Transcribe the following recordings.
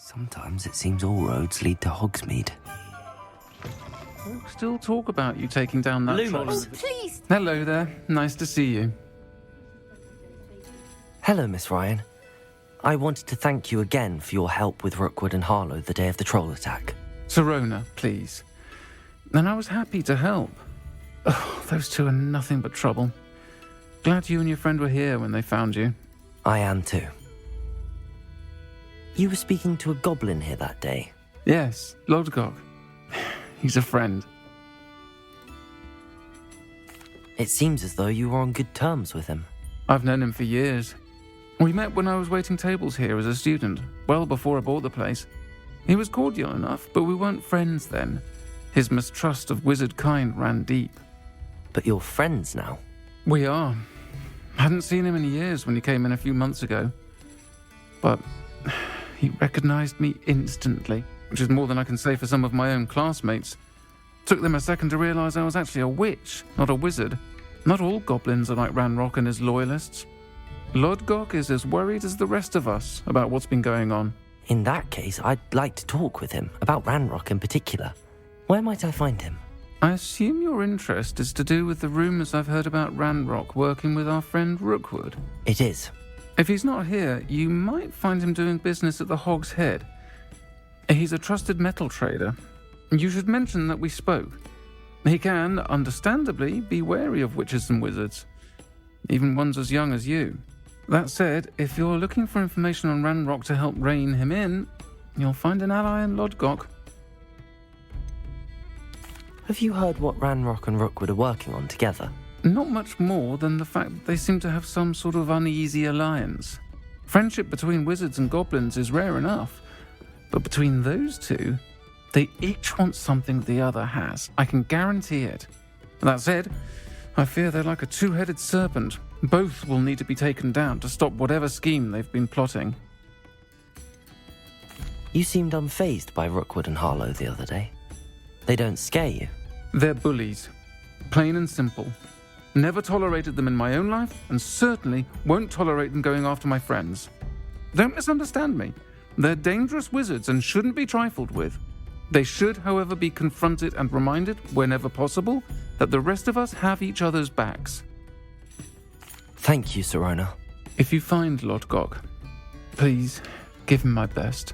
Sometimes it seems all roads lead to Hogsmeade. Folks still talk about you taking down that troll. Oh, please! Hello there. Nice to see you. Hello, Miss Ryan. I wanted to thank you again for your help with Rookwood and Harlow the day of the troll attack. Sirona, please. And I was happy to help. Oh, those two are nothing but trouble. Glad you and your friend were here when they found you. I am too. You were speaking to a goblin here that day. Yes, Lodgok. He's a friend. It seems as though you were on good terms with him. I've known him for years. We met when I was waiting tables here as a student, well before I bought the place. He was cordial enough, but we weren't friends then. His mistrust of wizard kind ran deep. But you're friends now? We are. Hadn't seen him in years when he came in a few months ago. But he recognized me instantly, which is more than I can say for some of my own classmates. Took them a second to realize I was actually a witch, not a wizard. Not all goblins are like Ranrock and his loyalists. Lodgok is as worried as the rest of us about what's been going on. In that case, I'd like to talk with him, about Ranrock in particular. Where might I find him? I assume your interest is to do with the rumors I've heard about Ranrock working with our friend Rookwood. It is. If he's not here, you might find him doing business at the Hog's Head. He's a trusted metal trader. You should mention that we spoke. He can, understandably, be wary of witches and wizards, even ones as young as you. That said, if you're looking for information on Ranrock to help rein him in, you'll find an ally in Lodgok. Have you heard what Ranrock and Rookwood are working on together? Not much more than the fact that they seem to have some sort of uneasy alliance. Friendship between wizards and goblins is rare enough, but between those two, they each want something the other has. I can guarantee it. That said, I fear they're like a two-headed serpent. Both will need to be taken down to stop whatever scheme they've been plotting. You seemed unfazed by Rookwood and Harlow the other day. They don't scare you. They're bullies. Plain and simple. Never tolerated them in my own life, and certainly won't tolerate them going after my friends. Don't misunderstand me. They're dangerous wizards and shouldn't be trifled with. They should, however, be confronted and reminded, whenever possible, that the rest of us have each other's backs. Thank you, Sirona. If you find Lodgok, please give him my best.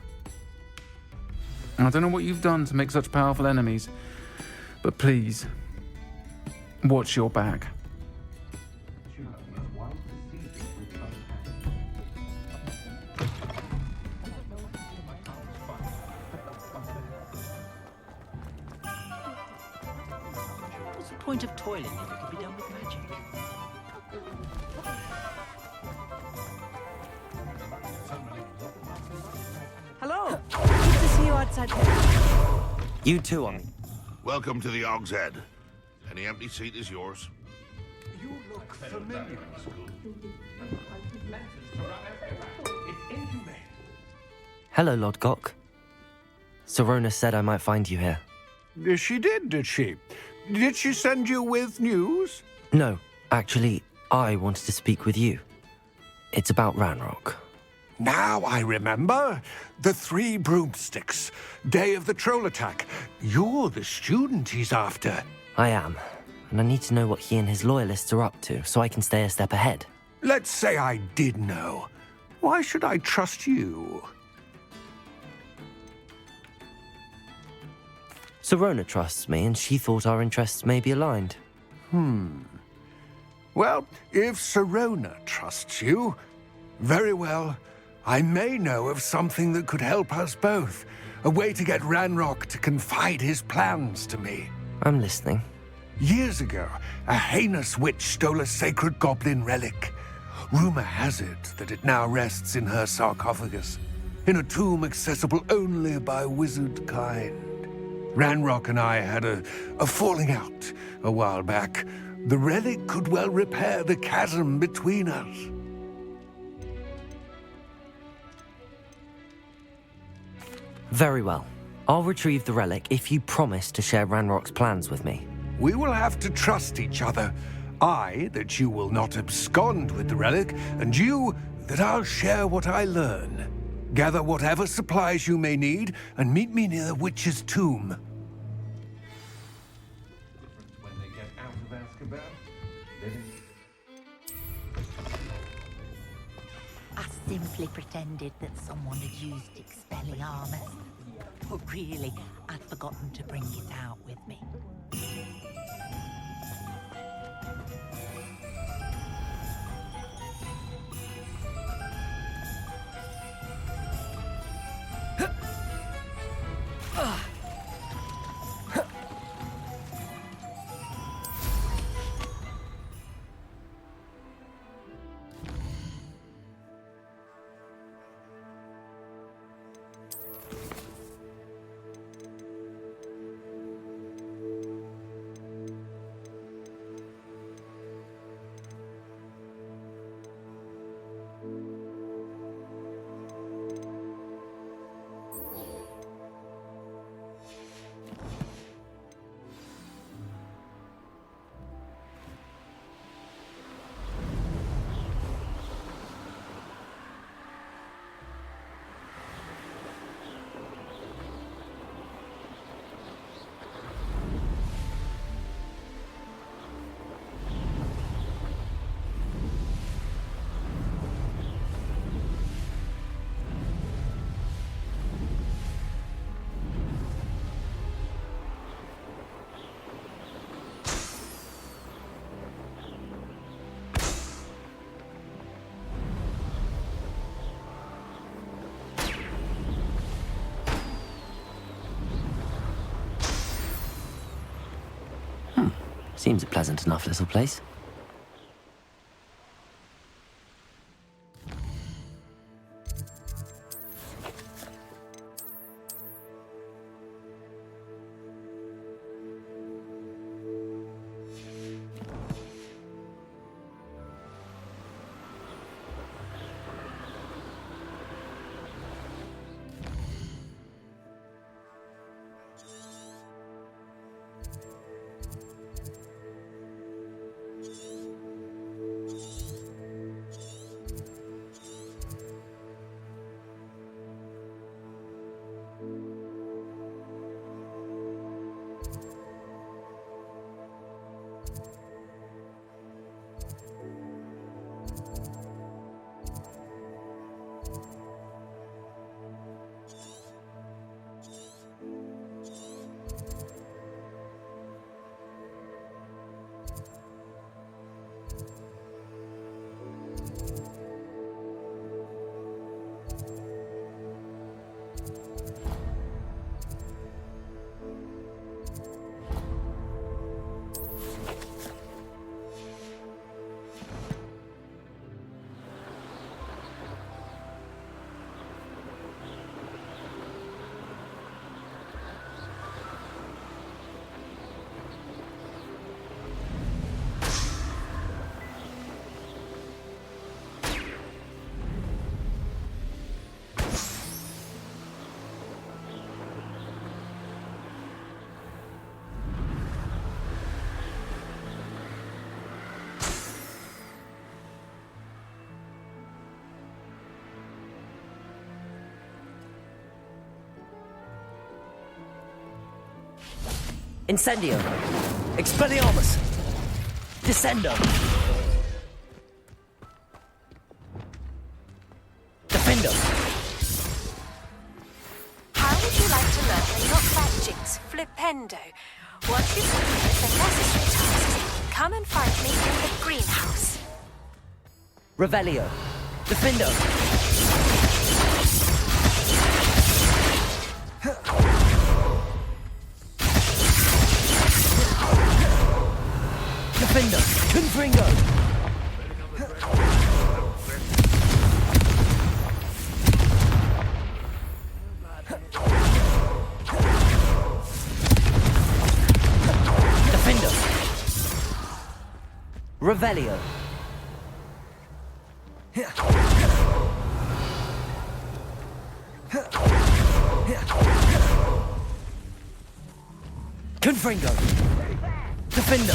I don't know what you've done to make such powerful enemies, but please, watch your back. What's the point of toiling if it can be done with magic? Hello! Good to see you outside. You too, Ollie. Welcome to the Hog's Head. Any empty seat is yours. You look familiar. Hello, Lodgok. Sirona said I might find you here. She did she? Did she send you with news? No, actually, I wanted to speak with you. It's about Ranrock. Now I remember. The 3 broomsticks. Day of the troll attack. You're the student he's after. I am, and I need to know what he and his loyalists are up to so I can stay a step ahead. Let's say I did know. Why should I trust you? Sirona trusts me, and she thought our interests may be aligned. Well, if Sirona trusts you, very well. I may know of something that could help us both. A way to get Ranrock to confide his plans to me. I'm listening. Years ago, a heinous witch stole a sacred goblin relic. Rumor has it that it now rests in her sarcophagus, in a tomb accessible only by wizard kind. Ranrock and I had a falling out a while back. The relic could well repair the chasm between us. Very well. I'll retrieve the relic if you promise to share Ranrock's plans with me. We will have to trust each other. I, that you will not abscond with the relic, and you, that I'll share what I learn. Gather whatever supplies you may need, and meet me near the witch's tomb. When they get out of Azkaban, I simply pretended that someone had used Expelliarmus. But really, I'd forgotten to bring it out with me. Seems a pleasant enough little place. Incendio. Expelliarmus. Descendo. Defendo. How would you like to learn the knockback jinx Flipendo? Once you've completed the necessary tasks, come and find me in the greenhouse. Revelio. Defendo. Defendo. Confringo. Defendo. Revelio. Confringo. Defendo.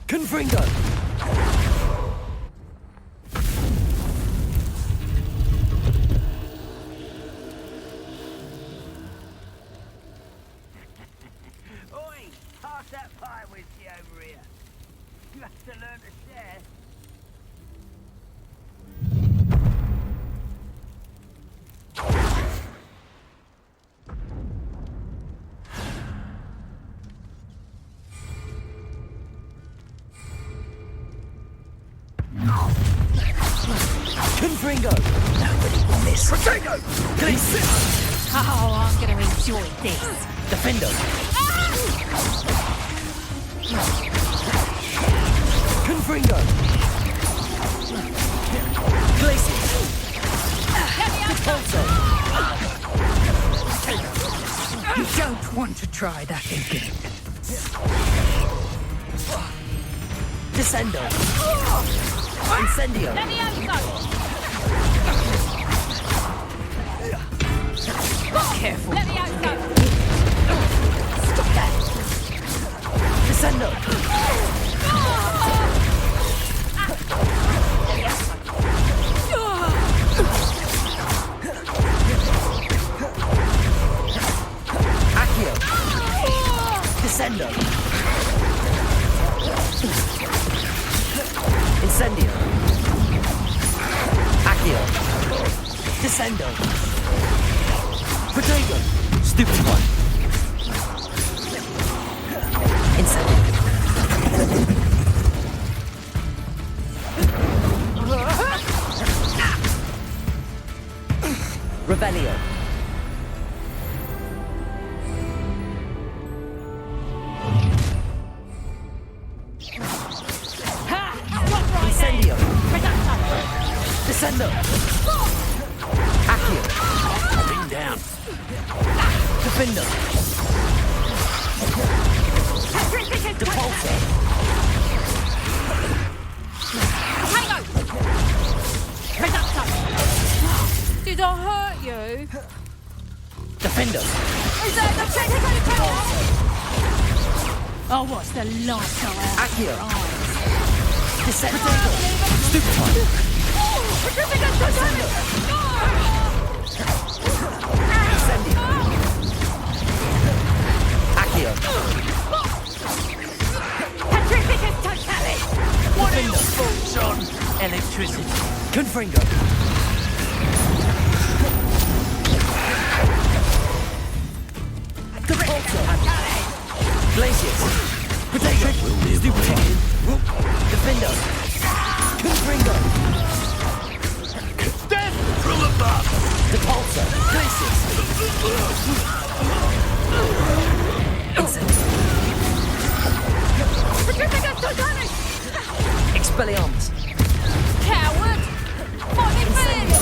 Confringo. Confringo! Nobody will miss. Protego! Oh, I'm going to enjoy this. Defendo! Confringo! Glacius! Repulso! You don't want to try that again. Descendo! Incendio! Careful. Stop that! Descendo! Accio! Descendo! Incendio! Accio! Descendo! Protego! Stupid one! Incendio! Rebellion! Incendio! Descendo! Accio! Bring down. Defendo! Depulso! Did I hurt you? Defendo! Is that the Oh, what's the light go out? Accio! Descendo! Stupid one! Descendo! Incendio! Accio! What are your thoughts on electricity? Confringo! Depulso! Glacius! Protego! Stupid one! Defendo! Confringo! Death from above. Depulso! Glacius! Incendio! Expelliarmus! coward? What is Incendio!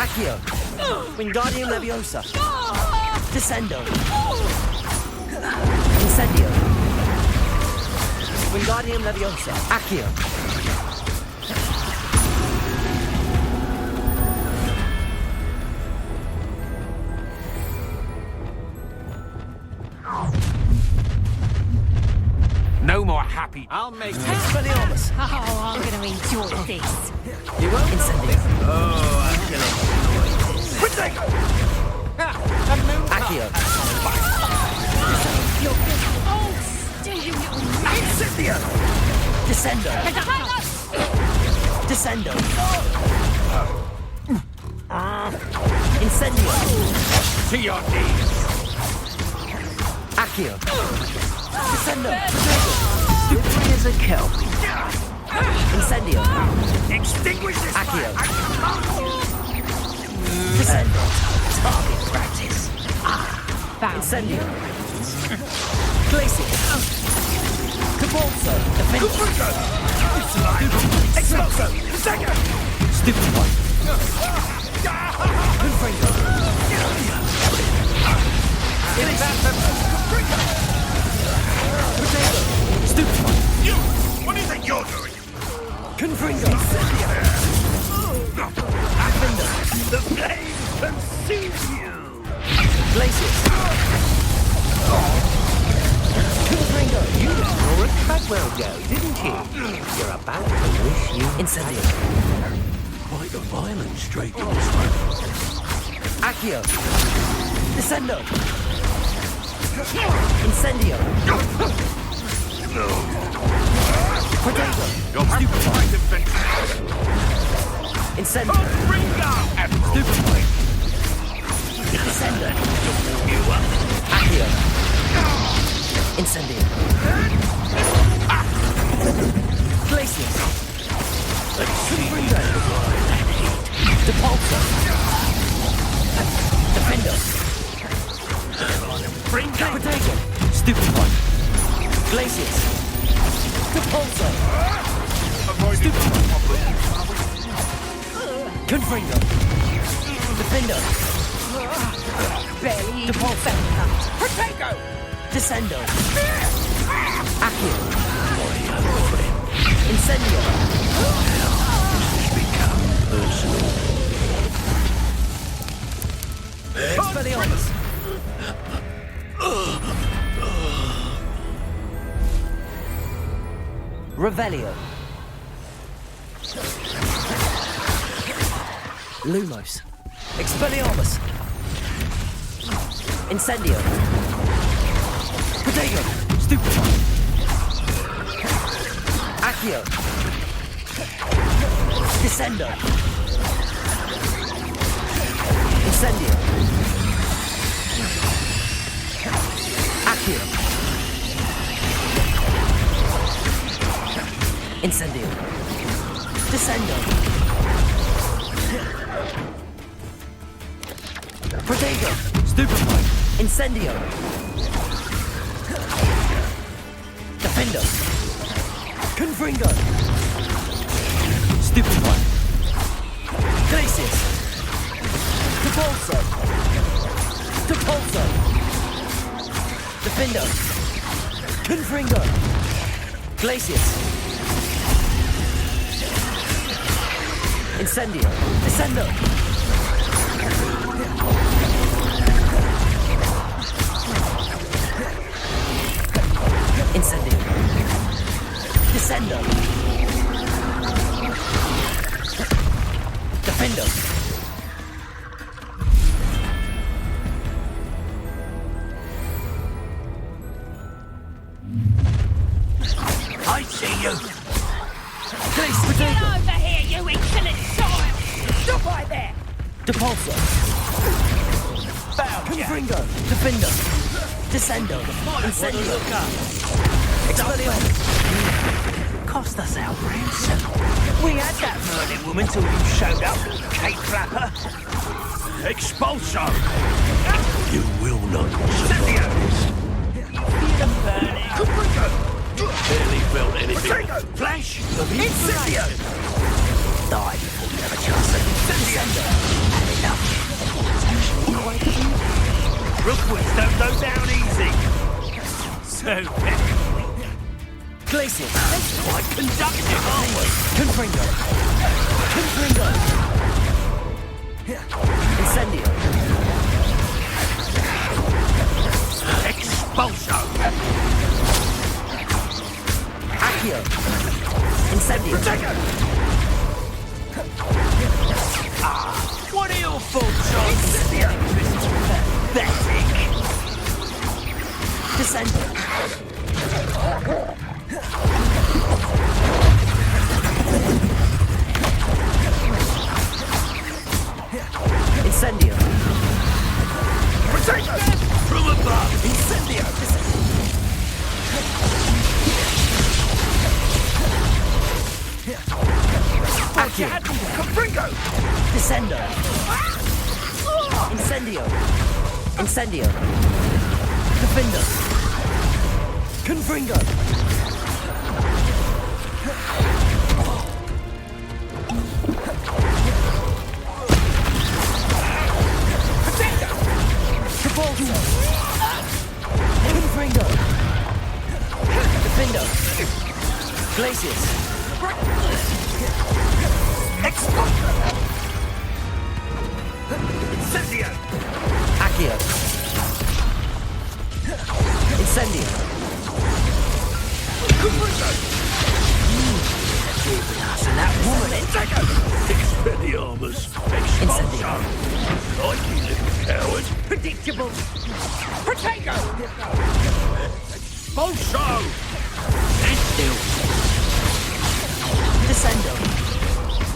Accio! Wingardium Leviosa! Descendo! Incendio! Wingardium Leviosa! Accio! No more happy. I'll make it. Expelliarmus! Oh, I'm going to enjoy this. You will? Incendio! Protego! Accio! Oh, stinking little Incendio! Descendo! Descendo! Incendio! To your knees. Accio! Descendo! Free as a kelp! Incendio! Extinguish this Accio! fire. Descendo! Target practice! foul. Incendio! Glacius! Depulso! Defendo! Expulso! Protego! Stupid one! Confringo! Protego! Stupid one! You! What do you think you're doing? Confringo! Defendo! The flame consumes you. Glacius! Confringo! You saw a Treadwell go, didn't you? You're about to wish you... Incendio! Quite a violent streak in this one. Accio! Descendo! Incendio! Protego! You'll have to fight eventually. Incendio! Bring down, Admiral. Stupid one! Descendo! Accio! Incendio! Glacius! Confringo. Defendo. Barely even Depulso. felt that. Protego. Descendo. Accio. Incendio. Expelliarmus. Revelio. Lumos. Expelliarmus. Incendio. Protego. Stupefy. Accio. Descendo. Incendio. Accio. Incendio. Descendo. Protego. Stupefy. Incendio. Defendo. Confringo. Stupefy. Glacius. Depulso. Depulso. Defendo. Confringo. Glacius. Incendio. Descendo. Incendio. Descendo. Defendo. I see you. Please, Get Protego. over here, you insolent child! Stop right there! Depulso. Confringo. Defendo. Descendo. Incendio. Expelliarmus. Cost us our ransom. We had that murdered woman till you showed up, Kate Flapper. Expulso! You will not survive. Feel them burning. Barely felt anything. Flash of inspiration. Die before you have a chance at Descendo. Had enough. Rookwoods don't go down easy. So, Glacius. quite conductive, aren't we? Confringo. Confringo. Incendio. Expulso! Accio. Incendio. What are your thoughts on pathetic? Descendo. Incendio. From above. Incendio. Accio. Confringo. Descendo. Incendio. Incendio. Defendo. Confringo. Depulso. Confringo. Defendo. Glacius. Incendio. Accio. Incendio. Us and that woman, Expelliarmus! Expulso! Like you little coward! predictable. Protego. Expulso! Stand still. Descendo.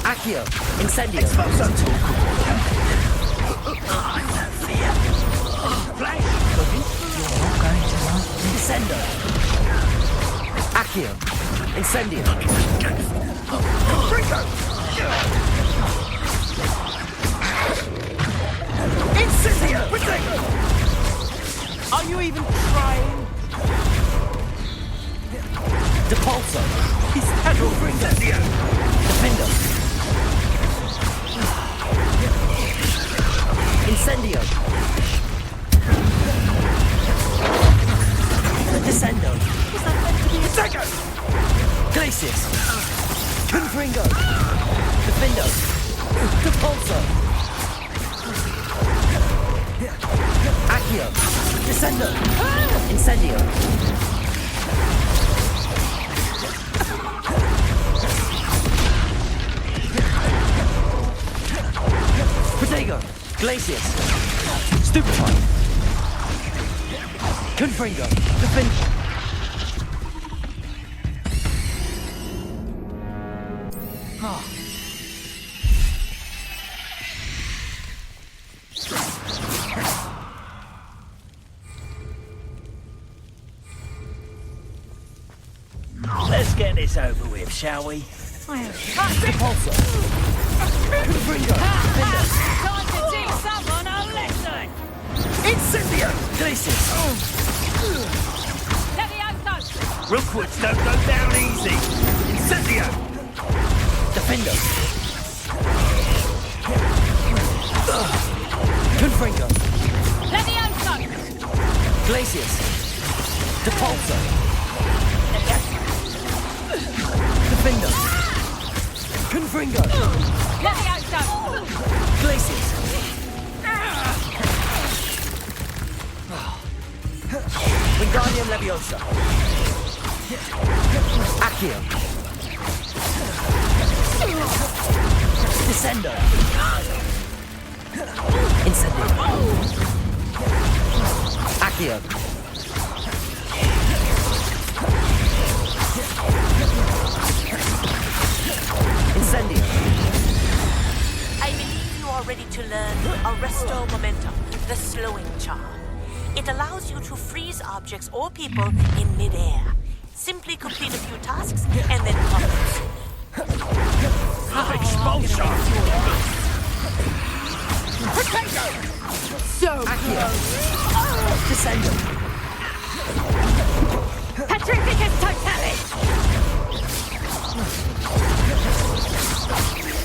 Accio. Incendio. Expulso. No fear. Flash. You're not going to like this. Descendo. Accio. Incendio. Incendio. Protego. Are you even trying? Depulso. He's Incendio. Defendo. Confringo! Defendo! Depulso! Accio! Descendo! Incendio! Protego! Glacius! Stupefy! Confringo! Defend! Let's get this over with, shall we? Depulso! Confringo! Time to teach someone a lesson! Incendio! Glacius! Levioso! Rookwoods don't go down easy. Incendio! Defendo! Confringo! Levioso! Glacius! Depulso! Defendo! Confringo! Levioso! Glacius! Wingardium Leviosa! Accio! Descendo! Incendio! Accio! Incendio! I believe you are ready to learn Arresto Momentum, the slowing charm. It allows you to freeze objects or people in midair. Simply complete a few tasks and then pause. Expulsion! So Accio! Descendo! Petrificus Totalis!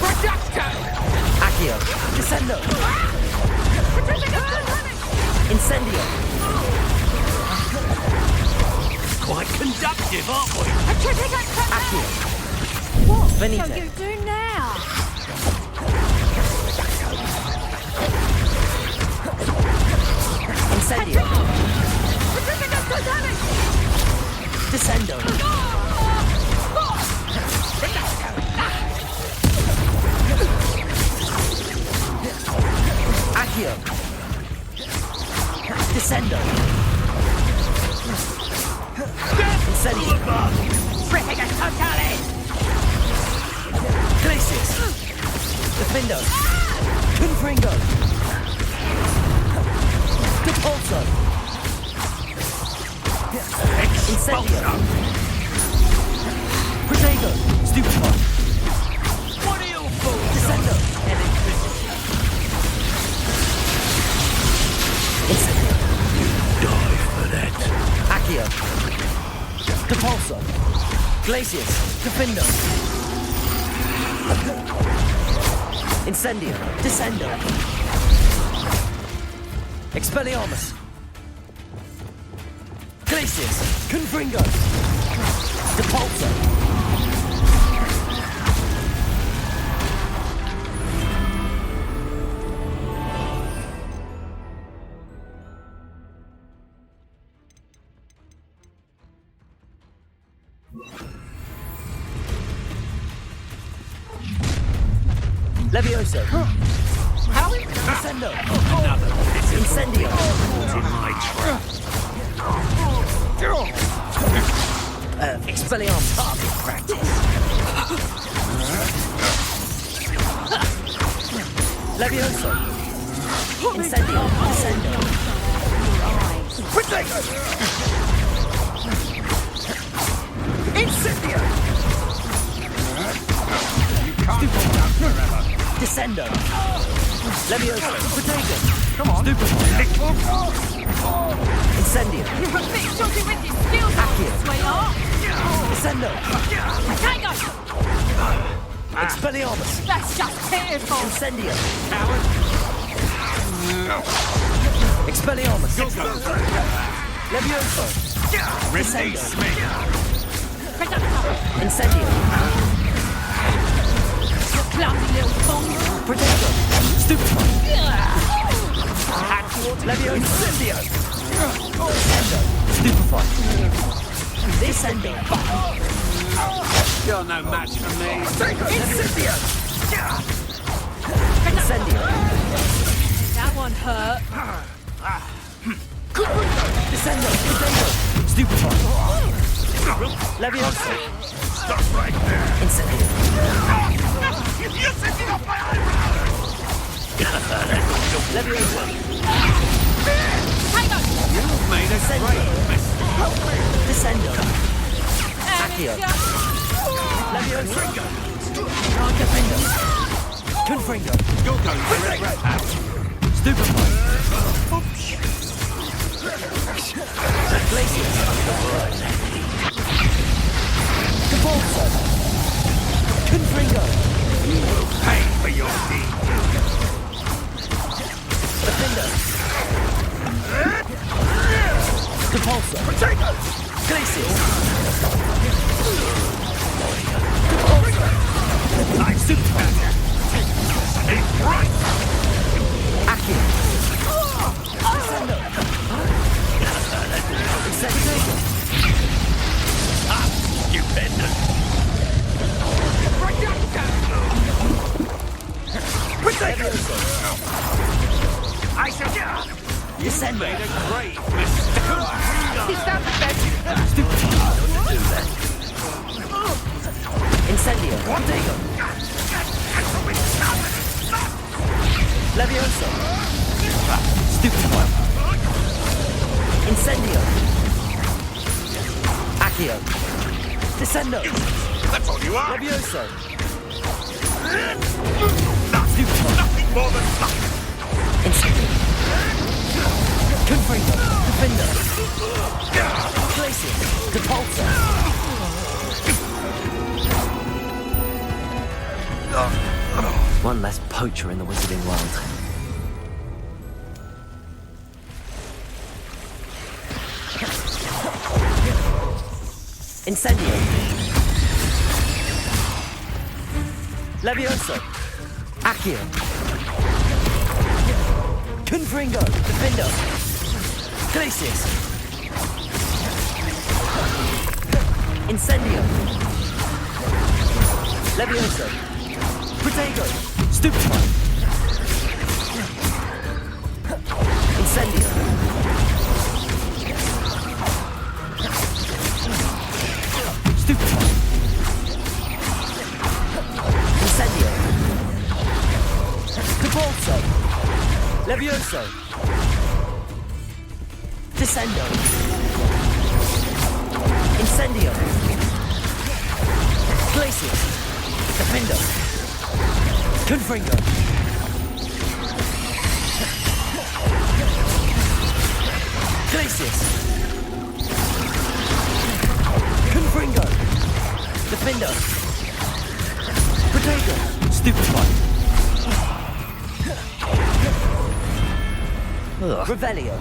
Reducto! Accio! Descendo! Petrificus Totalis! Incendio! Quite conductive, aren't we? Petrificus Totalis! Accio! What Venite. shall you do now? Incendio! Petrificus Totalis! Descendo! Accio! Descendo! Incendio! Petrificus Totalis! Glacius! Defendo! Confringo! Depulso! Incendio! Protego! Stupefy! What are your thoughts? Descendo! Incendio! Die for that. Accio! Depulso! Glacius! Defendo! Incendio! Descendo! Expelliarmus! Glacius! Confringo! Depulso! Levioso! Descendo! Another pitiful Incendio! caught in my trap. Expelliarmus! Target practice! Levioso! Incendio! Descendo! Incendio! Descendo! Levioso! Protego! Come on! Incendio! You have fixed your with skills, Accio! sweetheart! Descendo! Protego! Expelliarmus! That's just pitiful! Incendio! Expelliarmus! Levioso! Descendo! Incendio. Clumsy little phone. Protego. Stupefy. Levioso. Incendio! Stupefy. Descendo! You're no match for me. Incendio! Incendio. That one hurt. Descendo. Stupefy. Levioso. Stop right there! Incendio. You're setting off my eyebrows! Levioso. Hang on. You've made a great mistake. Descendo. And Accio. it's just... Levioso. Confringo. Confringo. You're going for a red hat. Stupefy. Glacius. Cabalso. Confringo. Pay for your deed! Defender. Cabalso. Potato! Glacius. Nice Superman! It's right! Accio. Descendo. Incendio. You bender! Levioso. I said yeah! Descendo. Made a great mistake. Is that the best? Incendio. Protego. Levioso. Stupefy. Incendio. Accio. Descendo. That's all you are! Levioso. Nothing more than fluff! Incendio. Confringo. Defender. Glacius. Capulso. One less poacher in the wizarding world. Incendio. Levioso. Accio. Confringo. Defender. Glacius. Incendio. Levioso. Protego. Stupefy. Incendio. Stupefy. Incendio. Cabalso. Levioso. Descendo. Incendio. Glacius. Defender. Confringo. Glacius. Confringo. Defender. Protego. Stupefy. Revelio.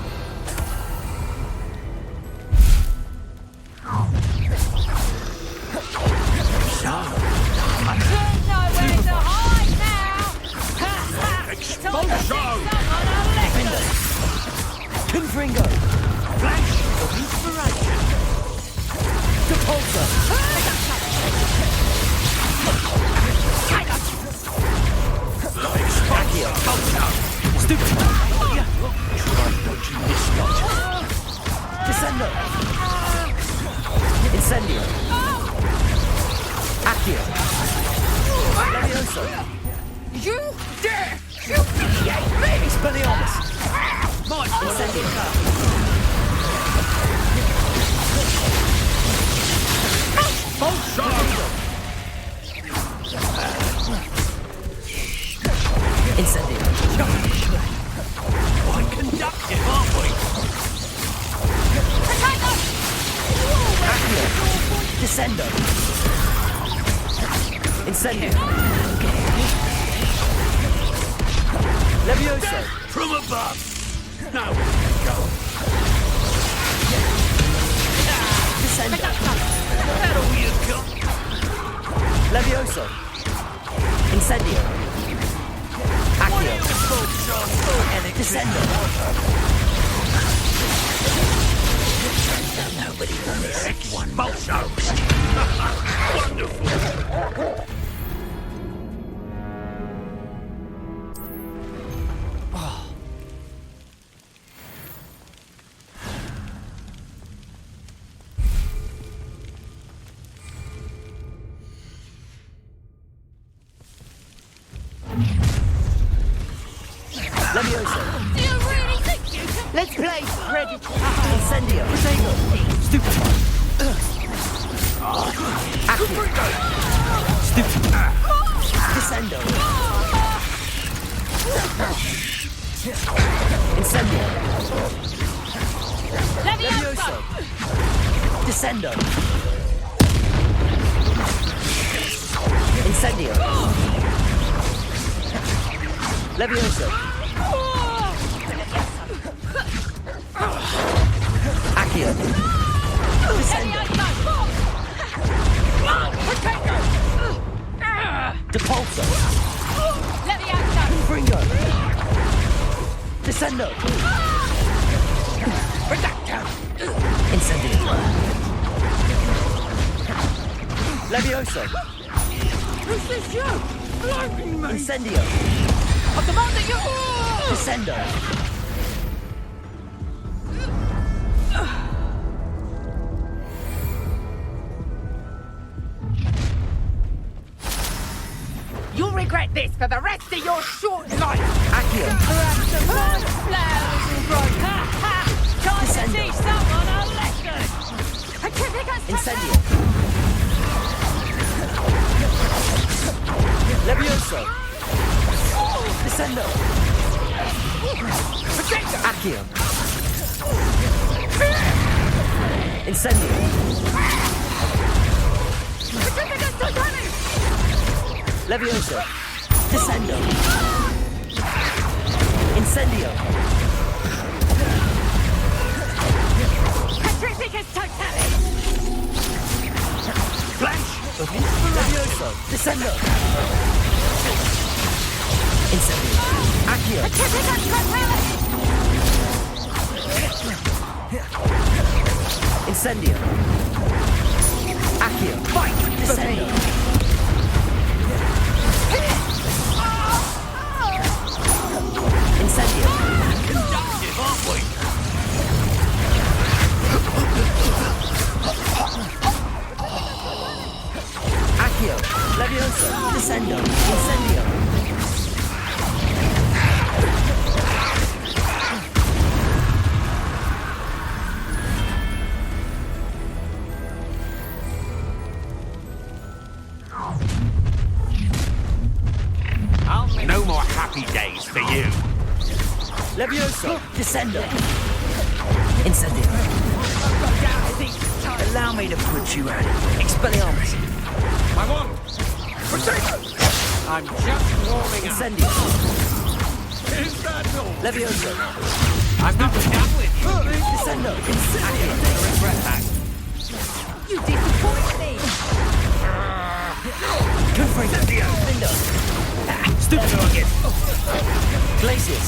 Nowhere to hide now. Time to Expulsion! Defender. Confringo. Flash of inspiration. Capulso. Accio. Stupefy. Descendo. Incendio. Accio. Levioso. You dare humiliate me! Expelliarmus. Incendio. Incendio. Quite conductive, aren't we? Accio. Descendo. Incendio. Levioso. From above. Now Descendo. That all you got? Levioso. Incendio. Accio. Descendo. Nobody won this one. Balsos. Wonderful. Levioso. Do you really think you can... Let's play Predator. Incendio. Potato. Stupefy. Accio. Stupefy. Descendo. Incendio. Levioso. Descendo. Incendio. Levioso. Accio. Descendo. Depulso. Fringo. Descendo. Incendio. Levioso. Who's this you? Blinding me! Incendio. I demand that you... Descendo. You'll regret this for the rest of your short life! Accio. Perhaps the first flowers will grow. Ha ha! Time to Descendo. teach someone a lesson! Incendio. Levioso. Descendo. Accio. Incendio. Levioso. Descendo. Incendio. Petrificus totalis! Flash. Levioso. Descendo. Incendio. Accio. Petrificus totalis! Incendio. Accio. Fight. Descendo. Incendio. Conductive, aren't we? Accio. Levioso. Descendo. Incendio. No more happy days for you. Levioso. Descendo. Incendio. Allow me to put you out. Expelliarmus. I won. Potato. I'm just warming up. Incendio. Is that all? Levioso. I'm not done with you. Descendo. I regret that. You disappoint me! Confringo. Lindo. Stupid target. Glacius.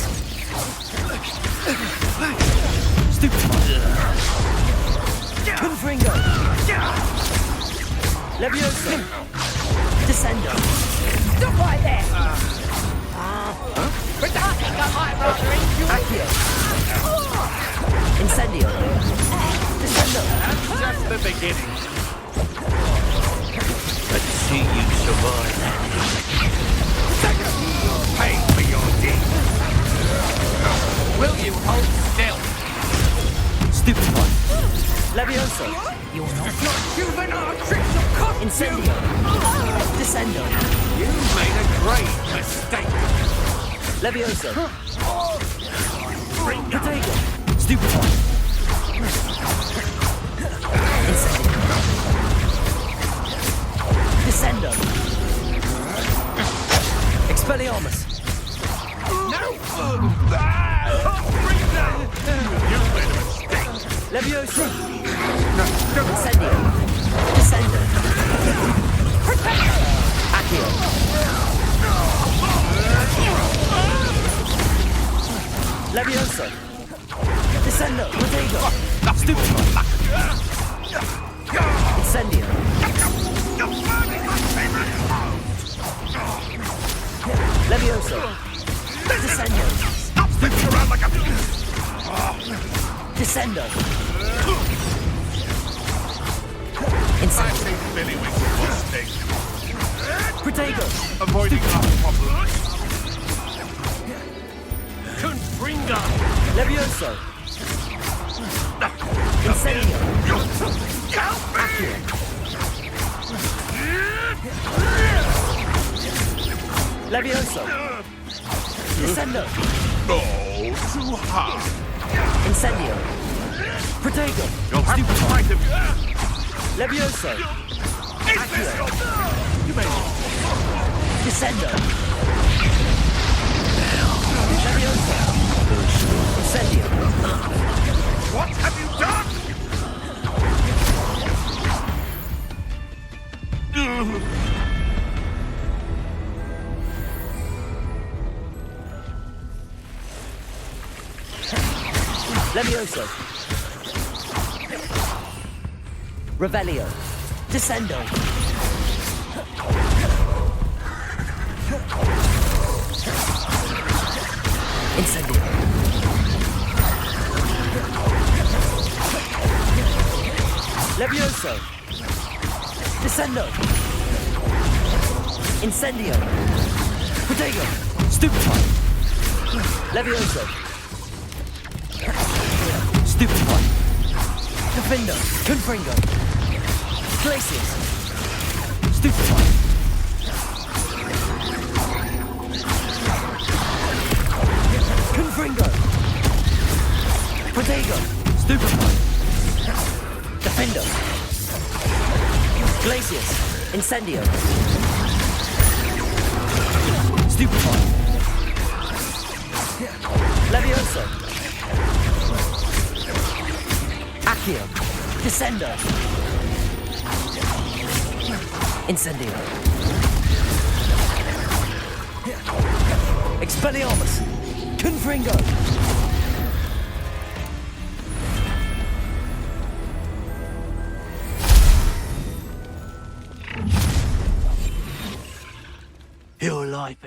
Stupid. Confringo. Levioso. Descendo. Stop right there! But I think I might rather enjoy... Accio. Incendio. Descendo. That's just the beginning. Let's see you survive. Pay for your deed. Will you hold still? Stupid one. Levioso. Your juvenile tricks of costume. Incendio. Descendo. You made a great mistake. Levioso. Bring down. Potato. Stupid one. Incendio. Descendo. Expelliarmus. No food. Bring down. You made a mistake. Levioso. Incendio. Descender. Accio. Levioso. Descendo. Protego. Stupefy. Incendio. Levioso. Descendo. Stop spinning around like a... Descendo. I Incendio. think Billy Wings was stink. Protego. Avoiding our problems. Confringo. Levioso. Incendio. Accio. Levioso. Descendo. No, too hard. Incendio. Protego. You'll have to fight him. Levioso. Accio. Descendo. Levioso. Incendio. What have you done? Levioso. Revelio. Descendo. Incendio. Levioso. Descendo. Incendio. Protego. Stupefy. Levioso. Stupefy. Defendo. Confringo. Glacius. Stupefy. Confringo. Protego. Stupefy. Defendo. Glacius. Incendio. Stupefy. Levioso. Accio. Descendo. Incendio. Expelliarmus. Confringo. You're life.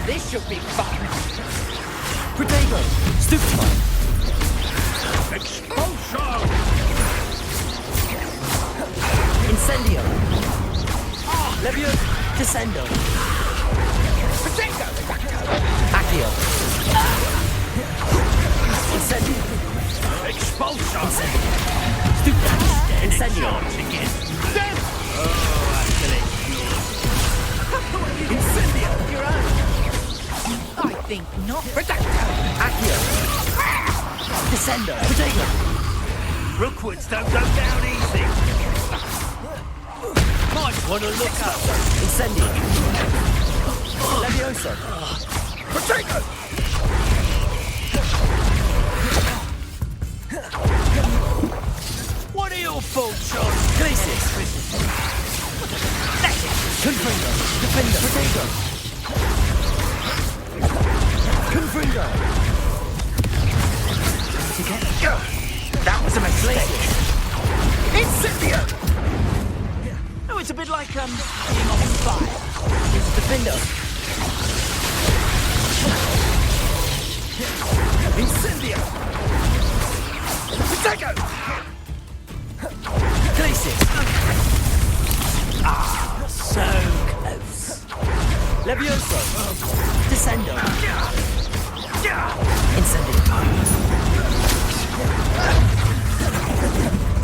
This should be fun. Protego. Stupefy. Expulsion! Incendio. Levioso. Descendo. Protego. Accio. Incendio. Expulsion! Incendio. Stupefy. Incendio. Incendio. You're out. I think not. Accio. Descendo. Protego. Rookwoods don't go down easy. Might want to look up. Incendio. Levioso. Protego! What are your faults, John? Glacius. That's it. Confringo. Defender. Protego. Confringo. That was a mistake. Incendio. Oh, it's a bit like, being on fire. It's Defender. Incendio. Protego. Glacius. Ah, so close. Levioso. Descendo. Incendio.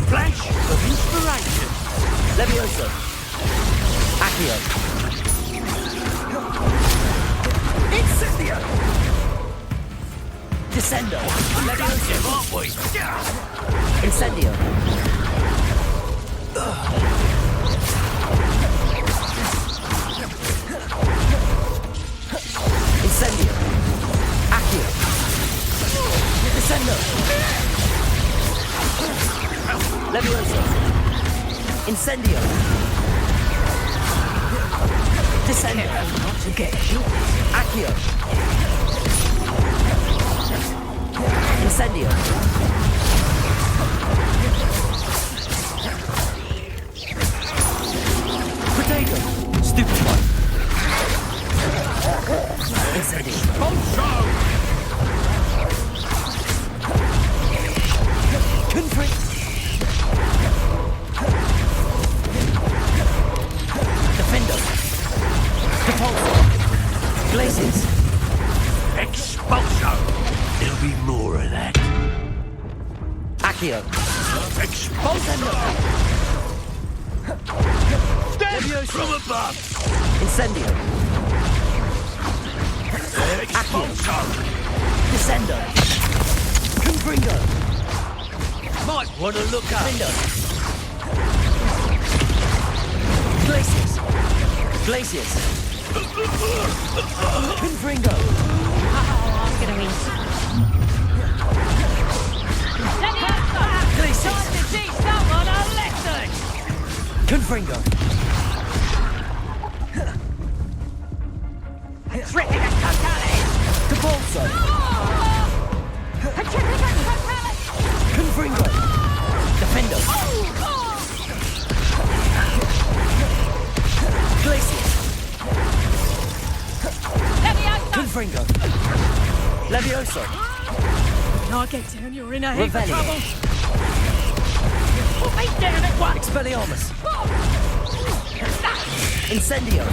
Flash of inspiration. Levioso. Accio. Incendio. Descendo. Levioso. Incendio. Levioso. Incendio. Descendo. Not to get you. Accio. Incendio. Potato. Stupefy. Incendio. Conflict. Defender. Repulsor. Glaciers. Expulso! There'll be more of that. Accio. Expulso! Death from above! Incendio. Expulso! Descendo. Confringo. Might want to look up. Window. Glaciers. Glaciers. Confringo. I'm gonna win. Let me out! Glaciers. Time to teach someone a lesson! Confringo. Tripping at totality! Capolso. Tripping at totality! Confringo. Defendo. Glaciers. Let me out! Confringo. Levioso. When I get down, you're in a heap of Revelio. trouble! Put me down at once! Expelliarmus. Incendio.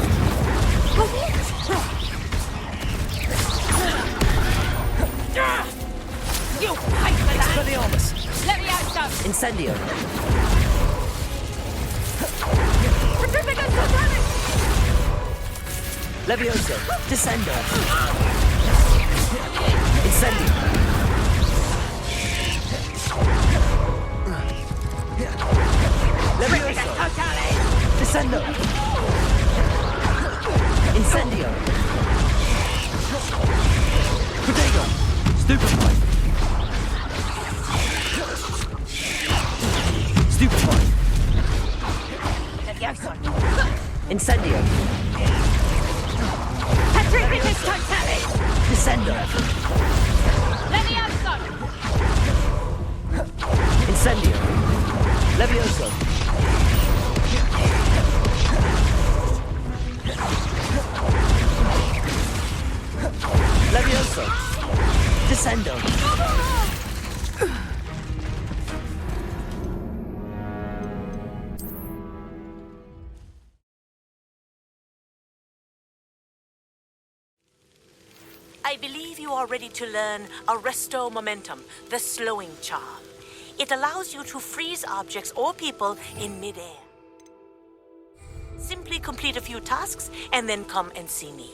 You pay for that! Expelliarmus. Let me out, son! Incendio. Tripping at totality! Levioso. Descendo. Incendio. Tripping at Levioso. totality! Descendo. Incendio. Protego. Stupefy. Stupefy. Let me out, son! Incendio. Tripping at totality! Descendo. Let me out, son! Incendio. Levioso. Levioso. Descendo. I believe you are ready to learn Arresto Momentum, the slowing charm. It allows you to freeze objects or people in midair. Simply complete a few tasks and then come and see me.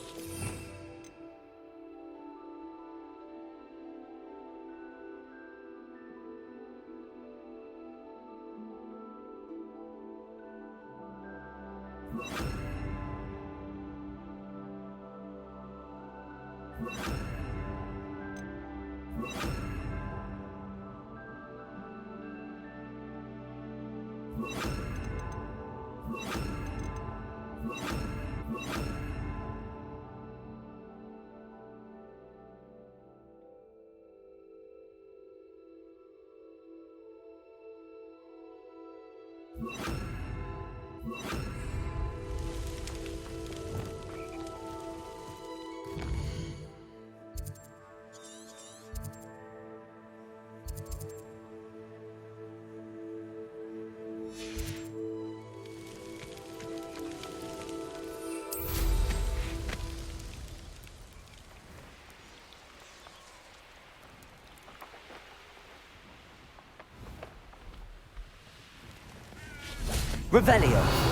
Revelio.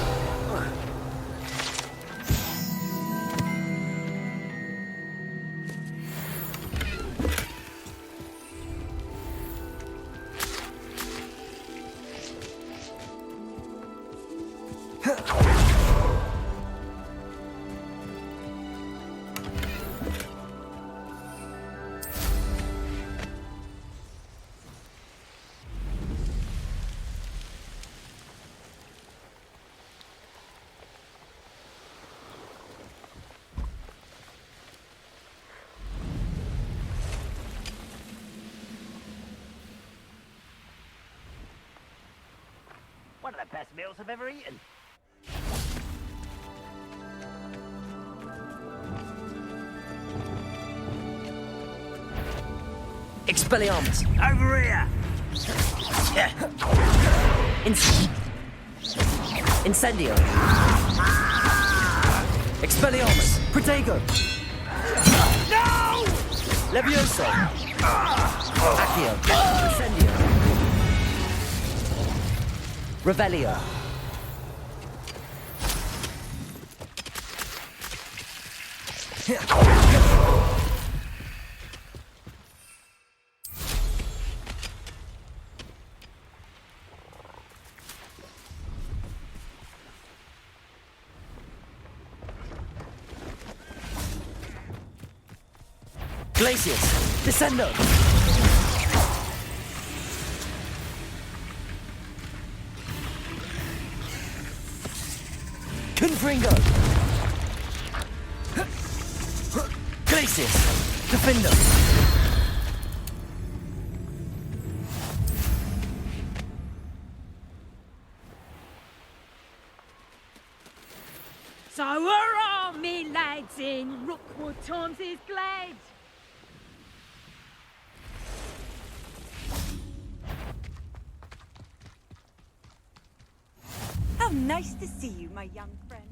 One of the best meals I've ever eaten. Expelliarmus! Over here! Yeah. Incendio! Expelliarmus! Protego! No! Levioso! Accio! Incendio! Revelio! Glacius! Descendo! Confringo! Glacius! Defendo! So hurrah, me lads, in Rookwood times is glad. How nice to see you, my young friend.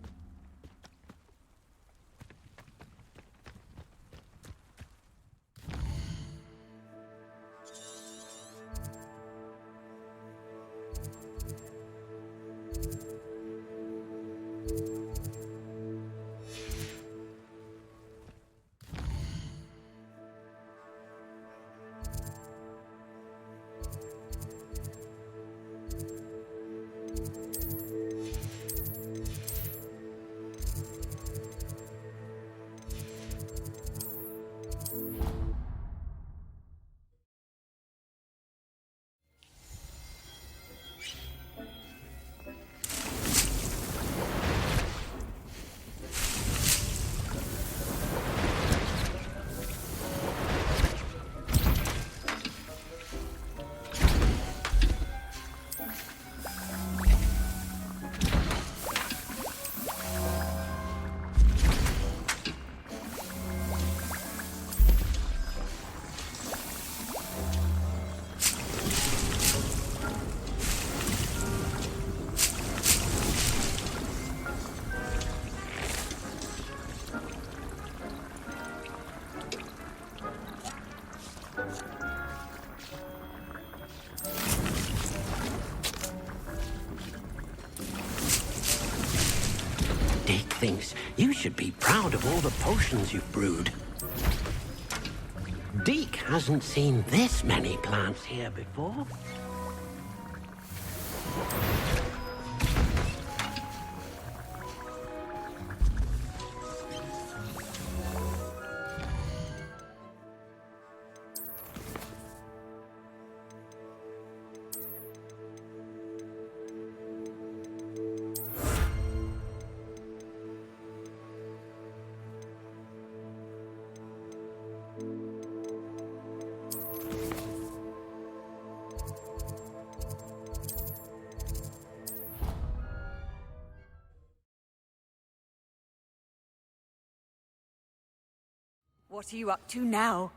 Dick thinks you should be proud of all the potions you've brewed. Deke hasn't seen this many plants here before. What are you up to now?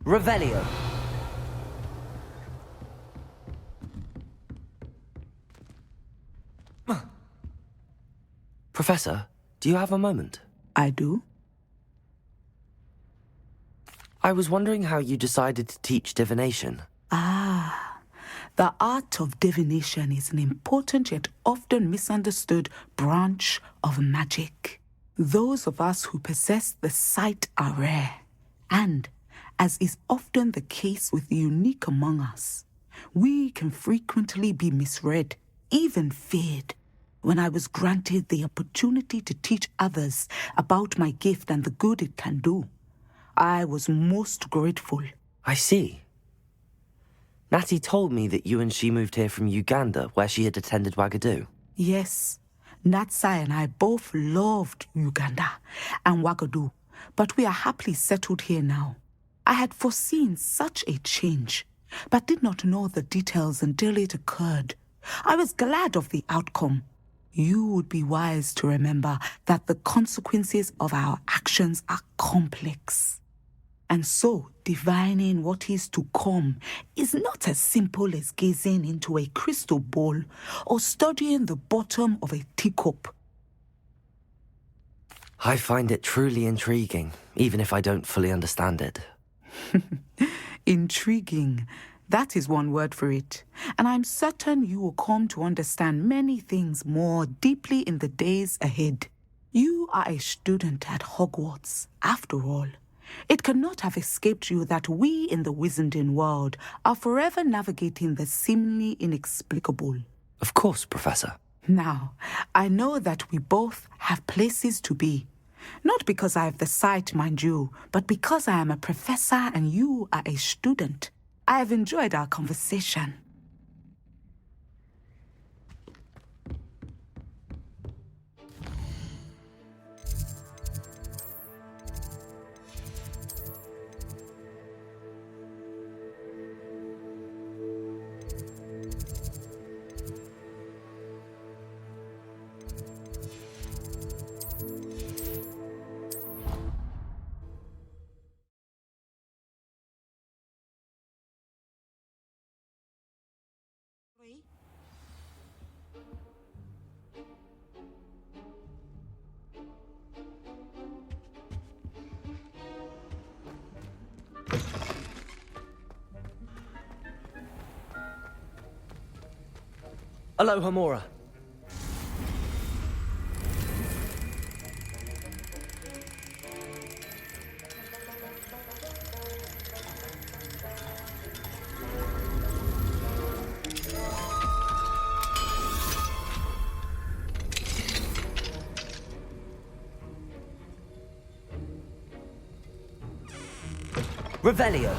Revelio! Professor, do you have a moment? I do. I was wondering how you decided to teach divination. The art of divination is an important yet often misunderstood branch of magic. Those of us who possess the sight are rare, and, as is often the case with the unique among us, we can frequently be misread, even feared. When I was granted the opportunity to teach others about my gift and the good it can do, I was most grateful. I see. Natty told me that you and she moved here from Uganda, where she had attended Wagadu. Yes, Natsai and I both loved Uganda and Wagadu, but we are happily settled here now. I had foreseen such a change, but did not know the details until it occurred. I was glad of the outcome. You would be wise to remember that the consequences of our actions are complex. And so, divining what is to come is not as simple as gazing into a crystal ball or studying the bottom of a teacup. I find it truly intriguing, even if I don't fully understand it. Intriguing. That is one word for it. And I'm certain you will come to understand many things more deeply in the days ahead. You are a student at Hogwarts, after all. It cannot have escaped you that we in the Wizarding world are forever navigating the seemingly inexplicable. Of course, Professor. Now, I know that we both have places to be. Not because I have the sight, mind you, but because I am a professor and you are a student. I have enjoyed our conversation. Aloha, Mora. Revelio.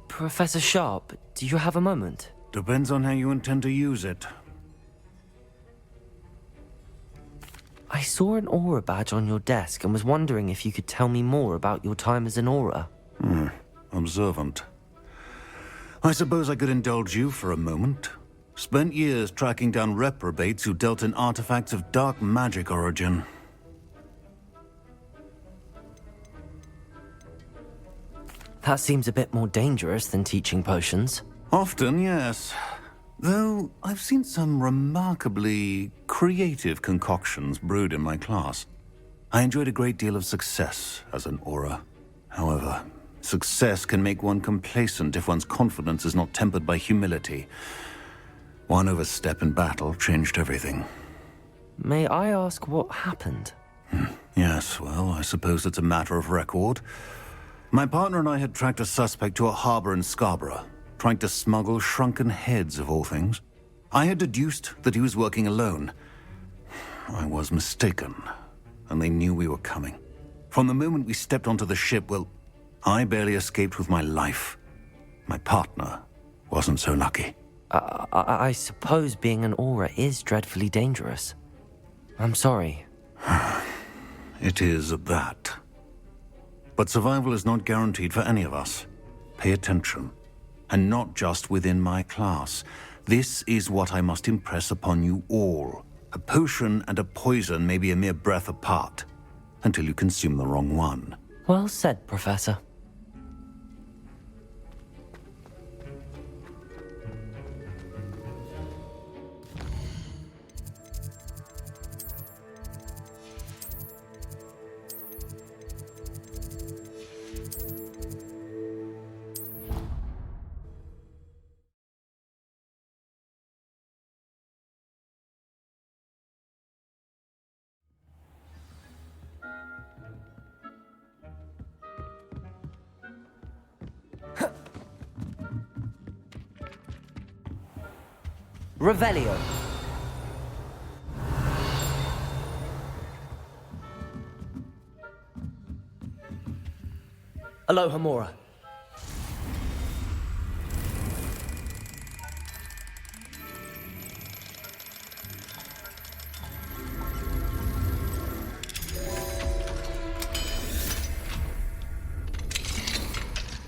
Professor Sharp, do you have a moment? Depends on how you intend to use it. I saw an aura badge on your desk and was wondering if you could tell me more about your time as an aura. Observant. I suppose I could indulge you for a moment. Spent years tracking down reprobates who dealt in artifacts of dark magic origin. That seems a bit more dangerous than teaching potions. Often, yes. Though I've seen some remarkably creative concoctions brewed in my class. I enjoyed a great deal of success as an aura. However, success can make one complacent if one's confidence is not tempered by humility. One overstep in battle changed everything. May I ask what happened? Yes, well, I suppose it's a matter of record. My partner and I had tracked a suspect to a harbor in Scarborough, trying to smuggle shrunken heads of all things. I had deduced that he was working alone. I was mistaken, and they knew we were coming. From the moment we stepped onto the ship, well, I barely escaped with my life. My partner wasn't so lucky. I suppose being an aura is dreadfully dangerous. I'm sorry. It is that. But survival is not guaranteed for any of us. Pay attention. And not just within my class. This is what I must impress upon you all. A potion and a poison may be a mere breath apart, until you consume the wrong one. Well said, Professor. Revelio. Aloha Mora.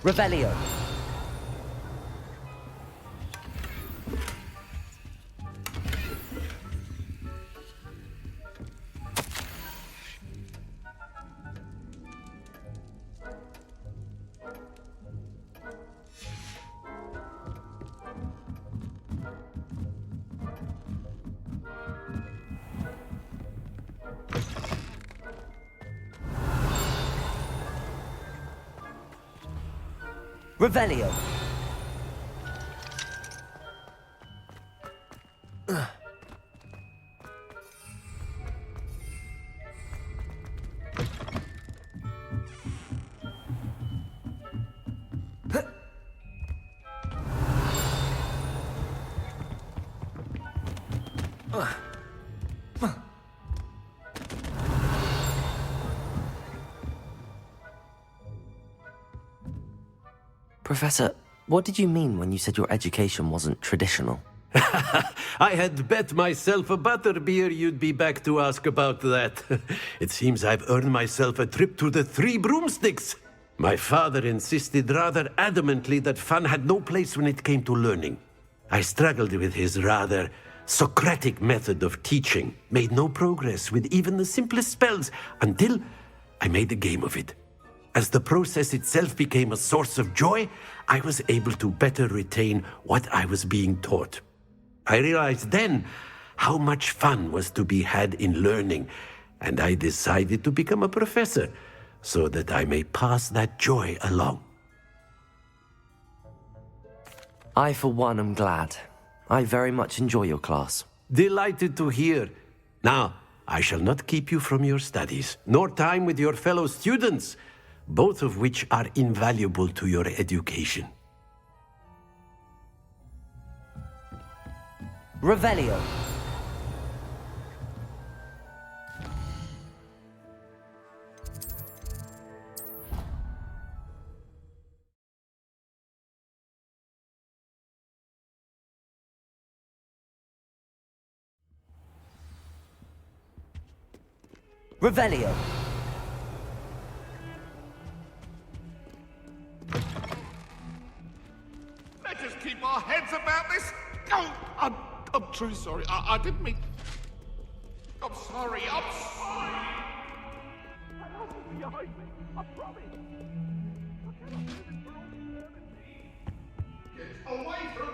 Revelio. Revelio. Professor, what did you mean when you said your education wasn't traditional? I had bet myself a butterbeer you'd be back to ask about that. It seems I've earned myself a trip to the Three Broomsticks. My father insisted rather adamantly that fun had no place when it came to learning. I struggled with his rather Socratic method of teaching, made no progress with even the simplest spells until I made a game of it. As the process itself became a source of joy, I was able to better retain what I was being taught. I realized then how much fun was to be had in learning, and I decided to become a professor so that I may pass that joy along. I, for one, am glad. I very much enjoy your class. Delighted to hear. Now, I shall not keep you from your studies, nor time with your fellow students, both of which are invaluable to your education. Revelio. Revelio. Let us keep our heads about this. Oh, I'm truly sorry. I didn't mean... I'm sorry. I'm sorry. I wasn't behind me. I promise. I cannot do this for all eternity. Get away from me.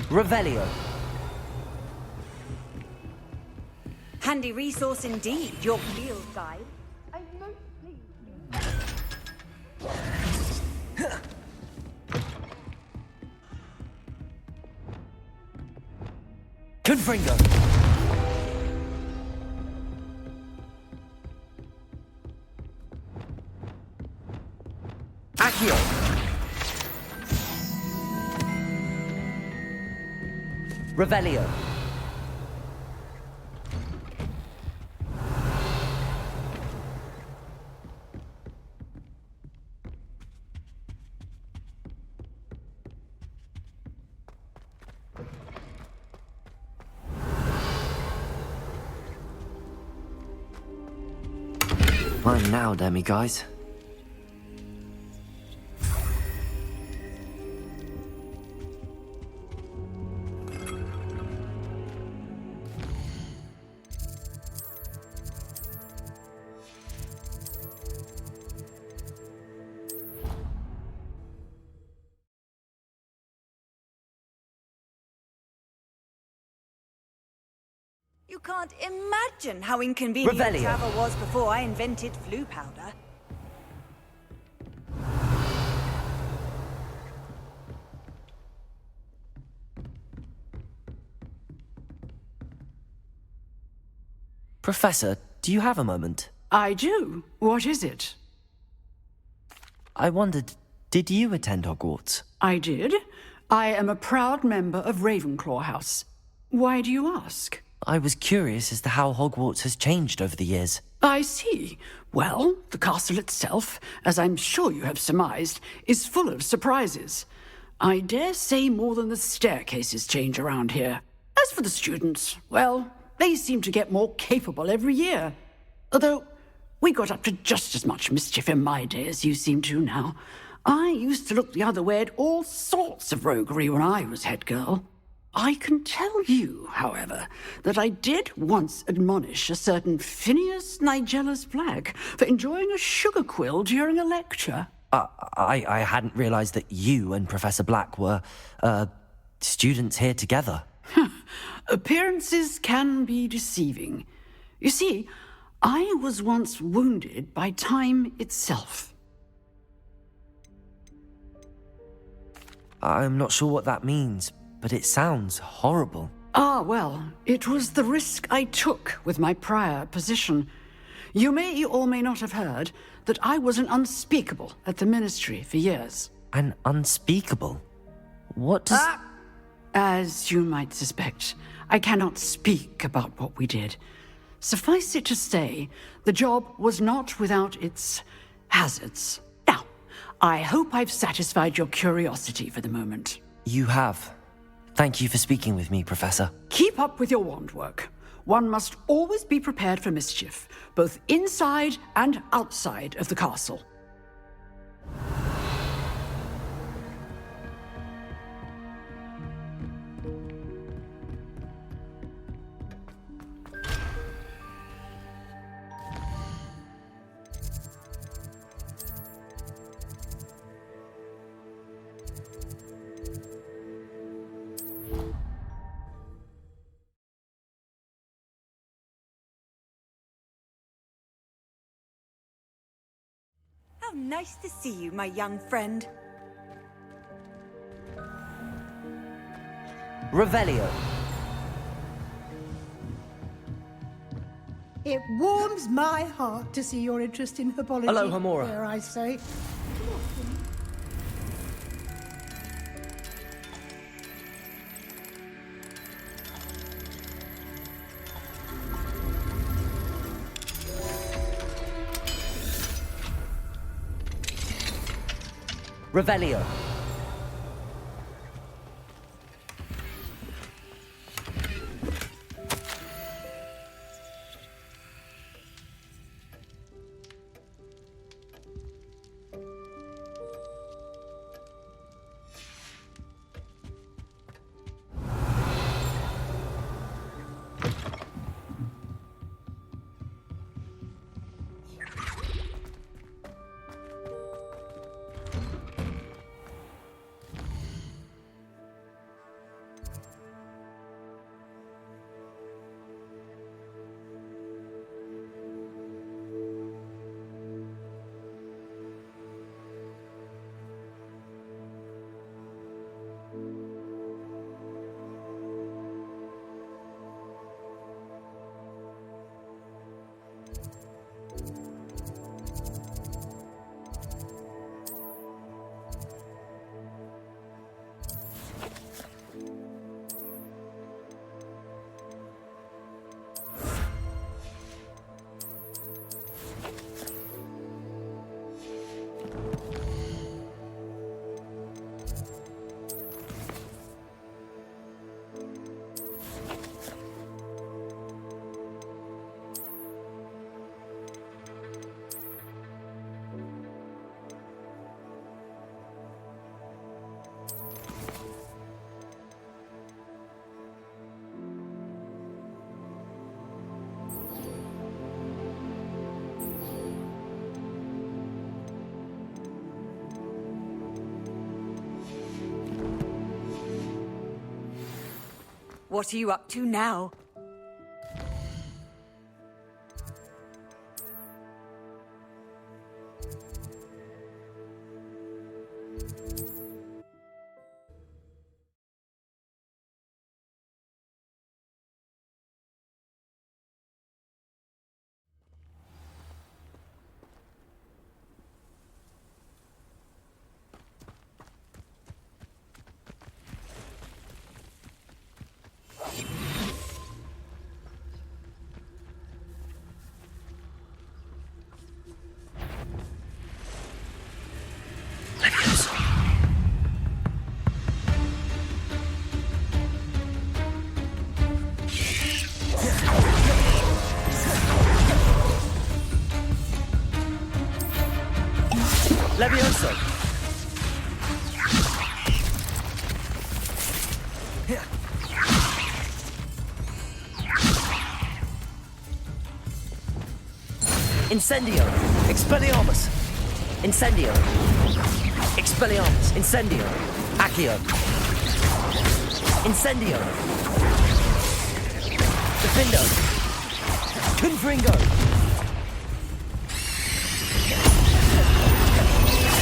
Revelio. Handy resource indeed, your field guide. I'm most pleased. Confringo. Accio. Revelio. Mine now, demi guys. You can't imagine how inconvenient Revelio. travel was before I invented flu powder. Professor, do you have a moment? I do. What is it? I wondered, did you attend Hogwarts? I did. I am a proud member of Ravenclaw House. Why do you ask? I was curious as to how Hogwarts has changed over the years. I see. Well, the castle itself, as I'm sure you have surmised, is full of surprises. I dare say more than the staircases change around here. As for the students, well, they seem to get more capable every year. Although, we got up to just as much mischief in my day as you seem to now. I used to look the other way at all sorts of roguery when I was head girl. I can tell you, however, that I did once admonish a certain Phineas Nigella's Black for enjoying a sugar quill during a lecture. I hadn't realized that you and Professor Black were, students here together. Appearances can be deceiving. You see, I was once wounded by time itself. I'm not sure what that means, but it sounds horrible. Ah, well, it was the risk I took with my prior position. You may or may not have heard that I was an unspeakable at the Ministry for years. An unspeakable? What does... As you might suspect, I cannot speak about what we did. Suffice it to say, the job was not without its hazards. Now, I hope I've satisfied your curiosity for the moment. You have. Thank you for speaking with me, Professor. Keep up with your wand work. One must always be prepared for mischief, both inside and outside of the castle. How nice to see you, my young friend. Revelio. It warms my heart to see your interest in herbology. Hello, Hamora. Dare I say. Revelio. What are you up to now? Levioso. Incendio. Expelliarmus. Incendio. Expelliarmus. Incendio. Accio. Incendio. Defendo. Confringo.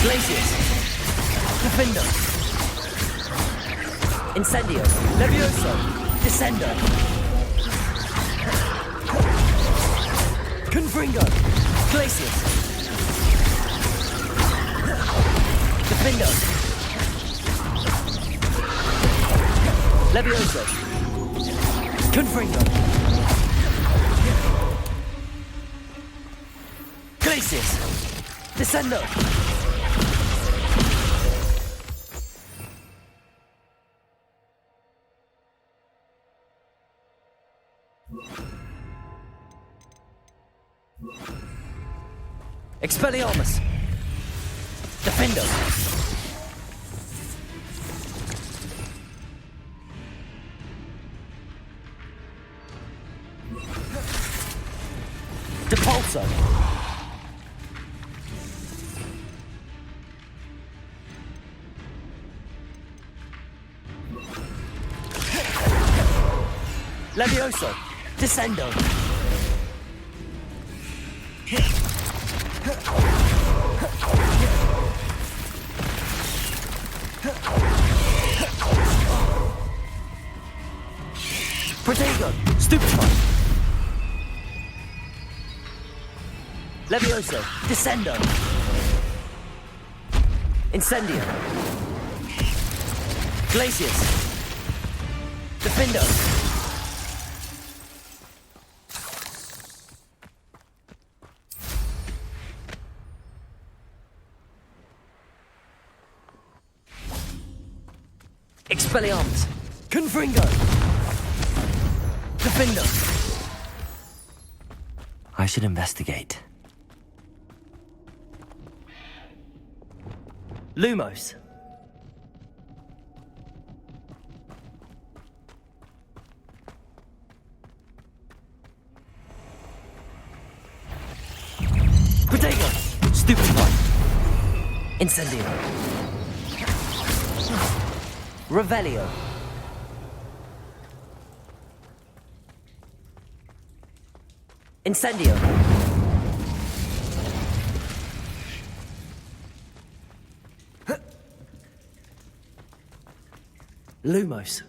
Glacius. Defendo. Incendio. Levioso. Descendo. Confringo. Glacius. Defendo. Levioso. Confringo. Glacius. Descendo. Expelliarmus. Defendo. Depulso. Levioso. Descendo. Protego. Stupefy. Levioso. Descendo. Incendio. Glacius. Defendo. Expelliarmus. Confringo. Defendo. I should investigate. Lumos. Protego. Stupefy. Incendio. Revelio. Incendio. Lumos.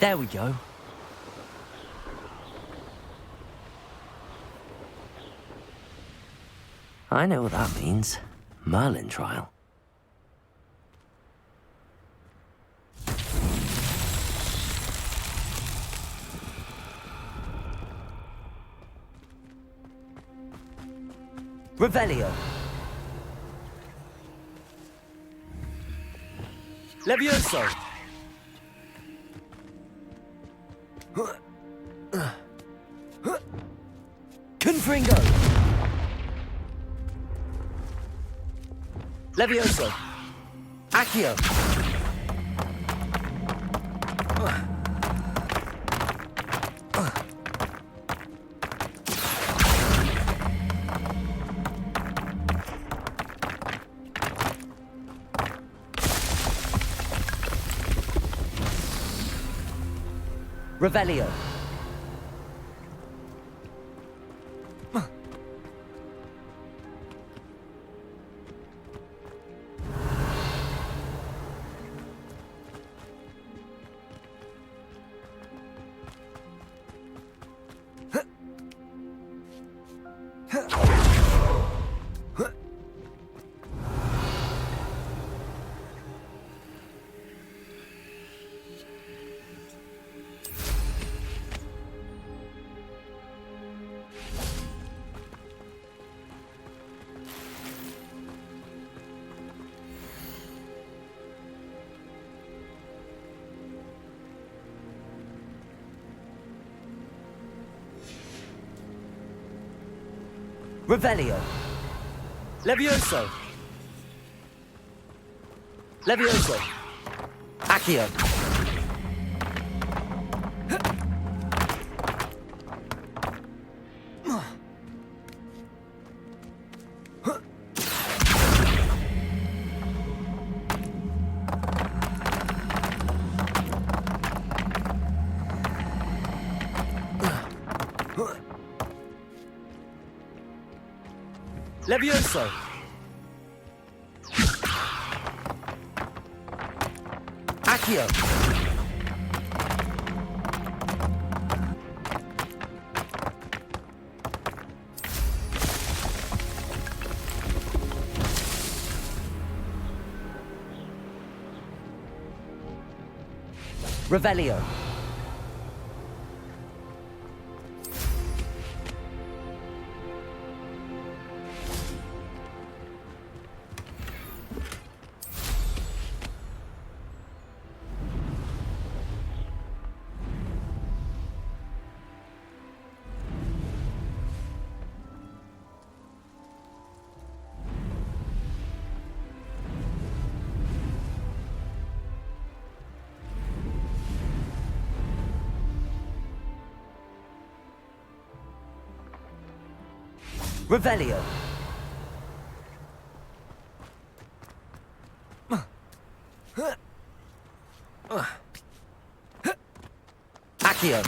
There we go. I know what that means. Merlin trial. Revelio. Levioso. Confringo. Levioso. Accio. Revelio. Revelio. Levioso. Levioso. Accio. Levioso. Accio. Revelio. Revelio. Accio.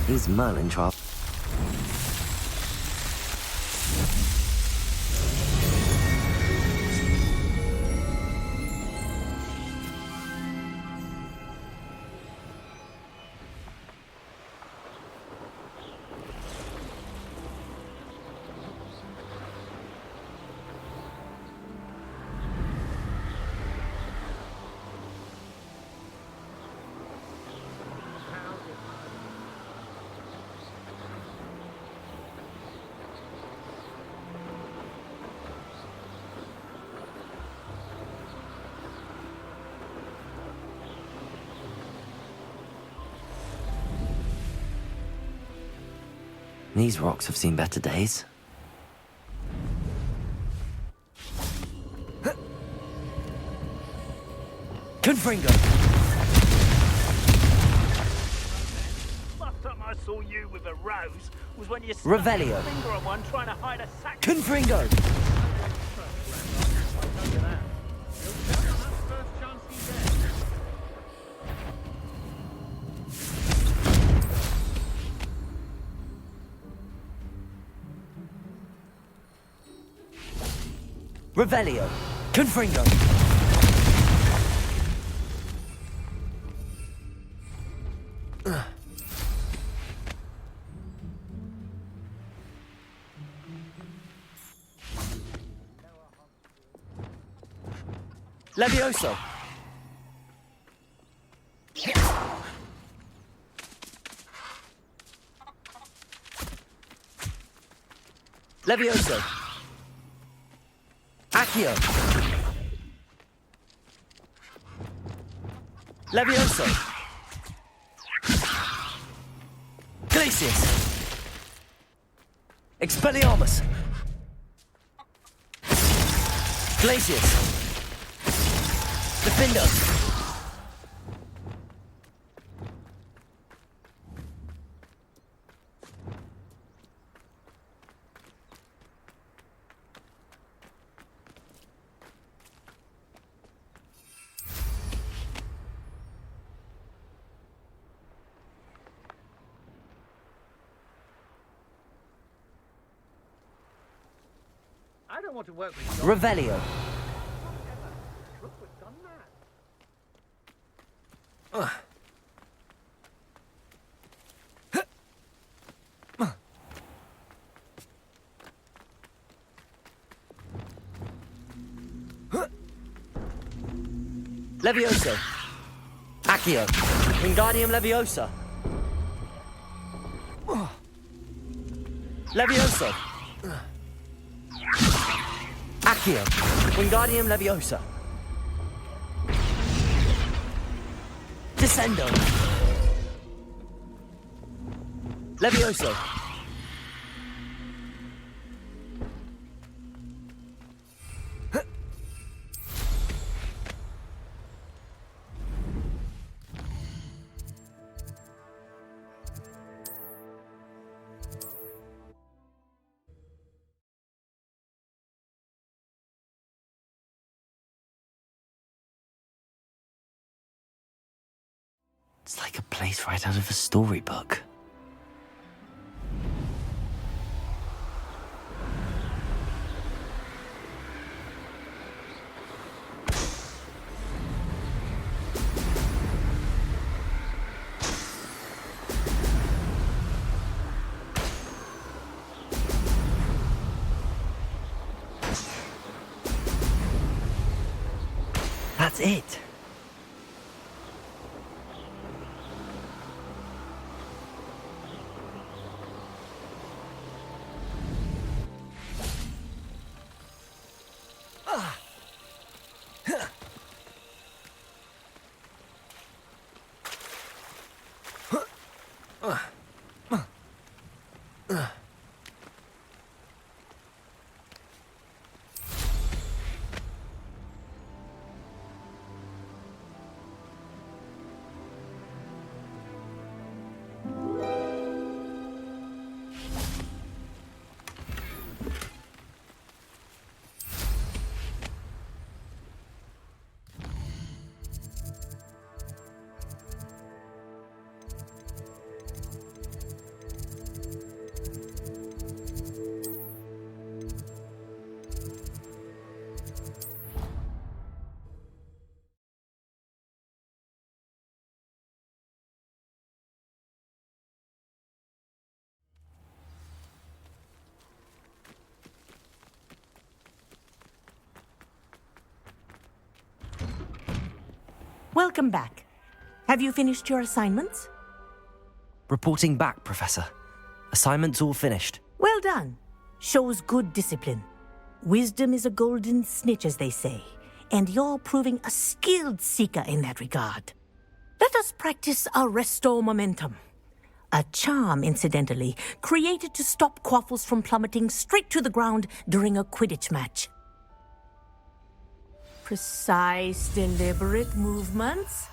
Is Merlin trouble? These rocks have seen better days. Confringo! Last time I saw you with a rose was when you Revelio. your finger on one trying to hide a sack. Confringo! Revelio. Confringo. Levioso. Levioso. Accio. Levioso. Glacius. Expelliarmus. Glacius. Defendo. I don't want to work with Revelio. Levioso. Accio. Wingardium Leviosa. Levioso. Accio. Wingardium Leviosa. Descendo. Levioso. It's like a place right out of a storybook. That's it. Welcome back. Have you finished your assignments? Reporting back, Professor. Assignment's all finished. Well done. Shows good discipline. Wisdom is a golden snitch, as they say, and you're proving a skilled seeker in that regard. Let us practice Arresto Momentum. A charm, incidentally, created to stop quaffles from plummeting straight to the ground during a Quidditch match. Precise, deliberate movements.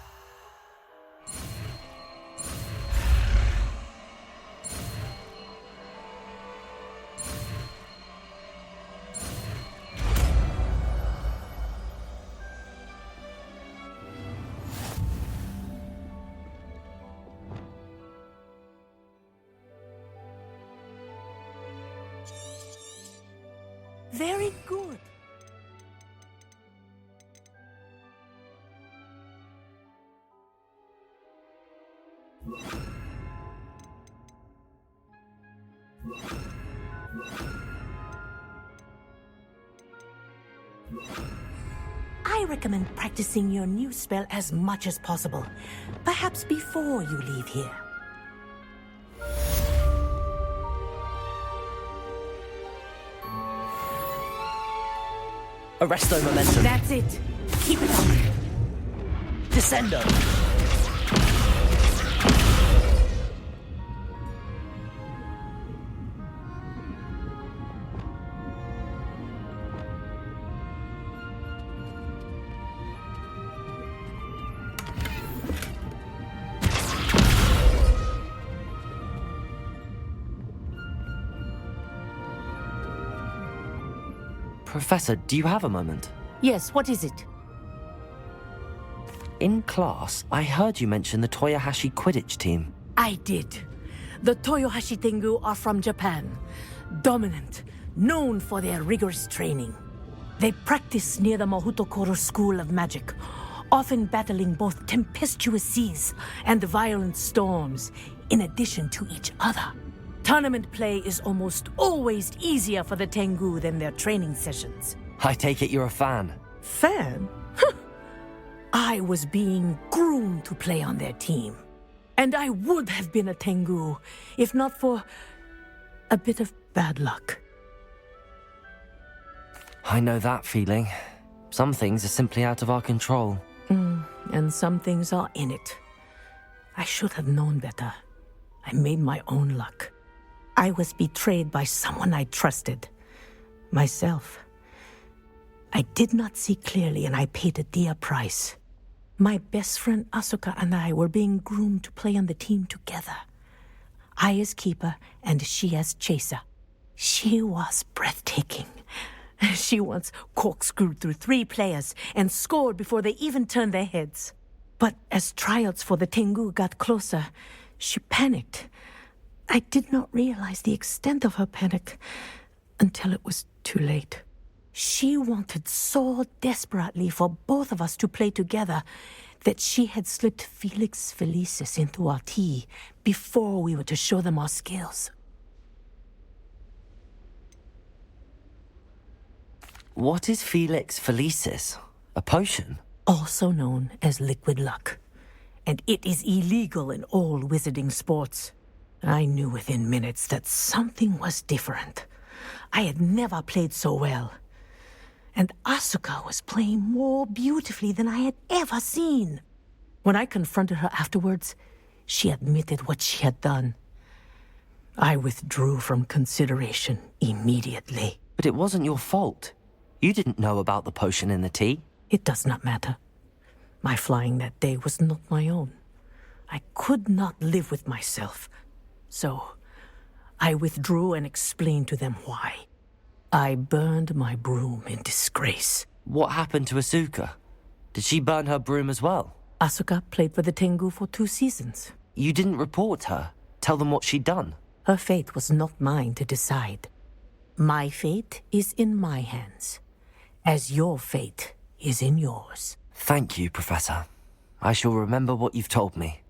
Very good. I recommend practicing your new spell as much as possible, perhaps before you leave here. Arresto Momentum. That's it. Keep it up. Descendo. Professor, do you have a moment? Yes, what is it? In class, I heard you mention the Toyohashi Quidditch team. I did. The Toyohashi Tengu are from Japan. Dominant, known for their rigorous training. They practice near the Mahutokoro School of Magic, often battling both tempestuous seas and violent storms, in addition to each other. Tournament play is almost always easier for the Tengu than their training sessions. I take it you're a fan. Fan? I was being groomed to play on their team. And I would have been a Tengu, if not for a bit of bad luck. I know that feeling. Some things are simply out of our control. And some things are in it. I should have known better. I made my own luck. I was betrayed by someone I trusted. Myself. I did not see clearly, and I paid a dear price. My best friend Asuka and I were being groomed to play on the team together. I as keeper, and she as chaser. She was breathtaking. She once corkscrewed through 3 players and scored before they even turned their heads. But as trials for the Tengu got closer, she panicked. I did not realize the extent of her panic until it was too late. She wanted so desperately for both of us to play together that she had slipped Felix Felicis into our tea before we were to show them our skills. What is Felix Felicis? A potion? Also known as liquid luck. And it is illegal in all wizarding sports. I knew within minutes that something was different. I had never played so well. And Asuka was playing more beautifully than I had ever seen. When I confronted her afterwards, she admitted what she had done. I withdrew from consideration immediately. But it wasn't your fault. You didn't know about the potion in the tea. It does not matter. My flying that day was not my own. I could not live with myself. So, I withdrew and explained to them why. I burned my broom in disgrace. What happened to Asuka? Did she burn her broom as well? Asuka played for the Tengu for 2 seasons. You didn't report her? Tell them what she'd done? Her fate was not mine to decide. My fate is in my hands, as your fate is in yours. Thank you, Professor. I shall remember what you've told me.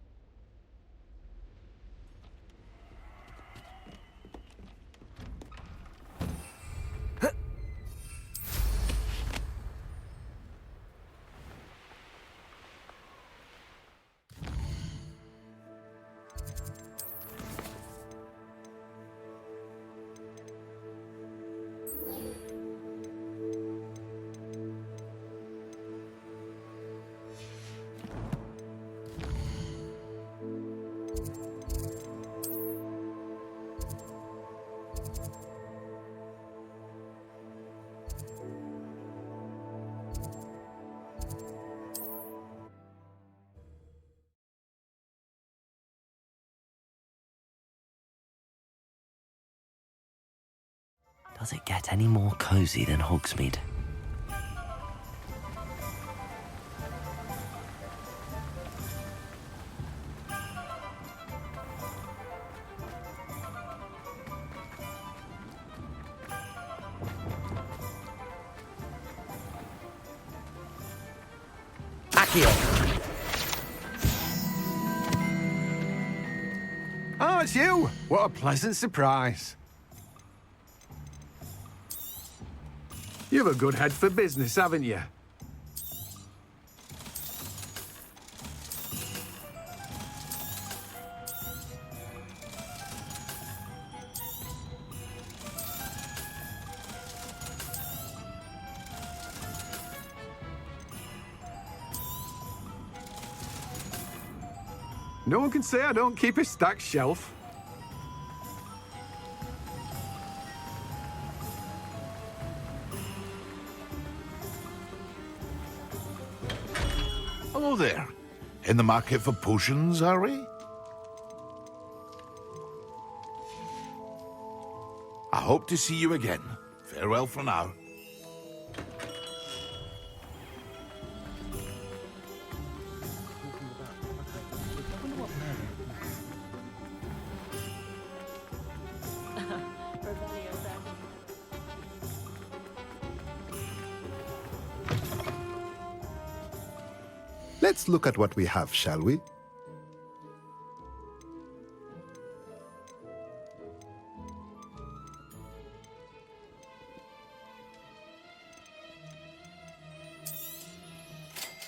Does it get any more cozy than Hogsmeade? Accio! Oh, it's you! What a pleasant surprise. You've a good head for business, haven't you? No one can say I don't keep a stacked shelf. Hello there. In the market for potions, are we? I hope to see you again. Farewell for now. Let's look at what we have, shall we?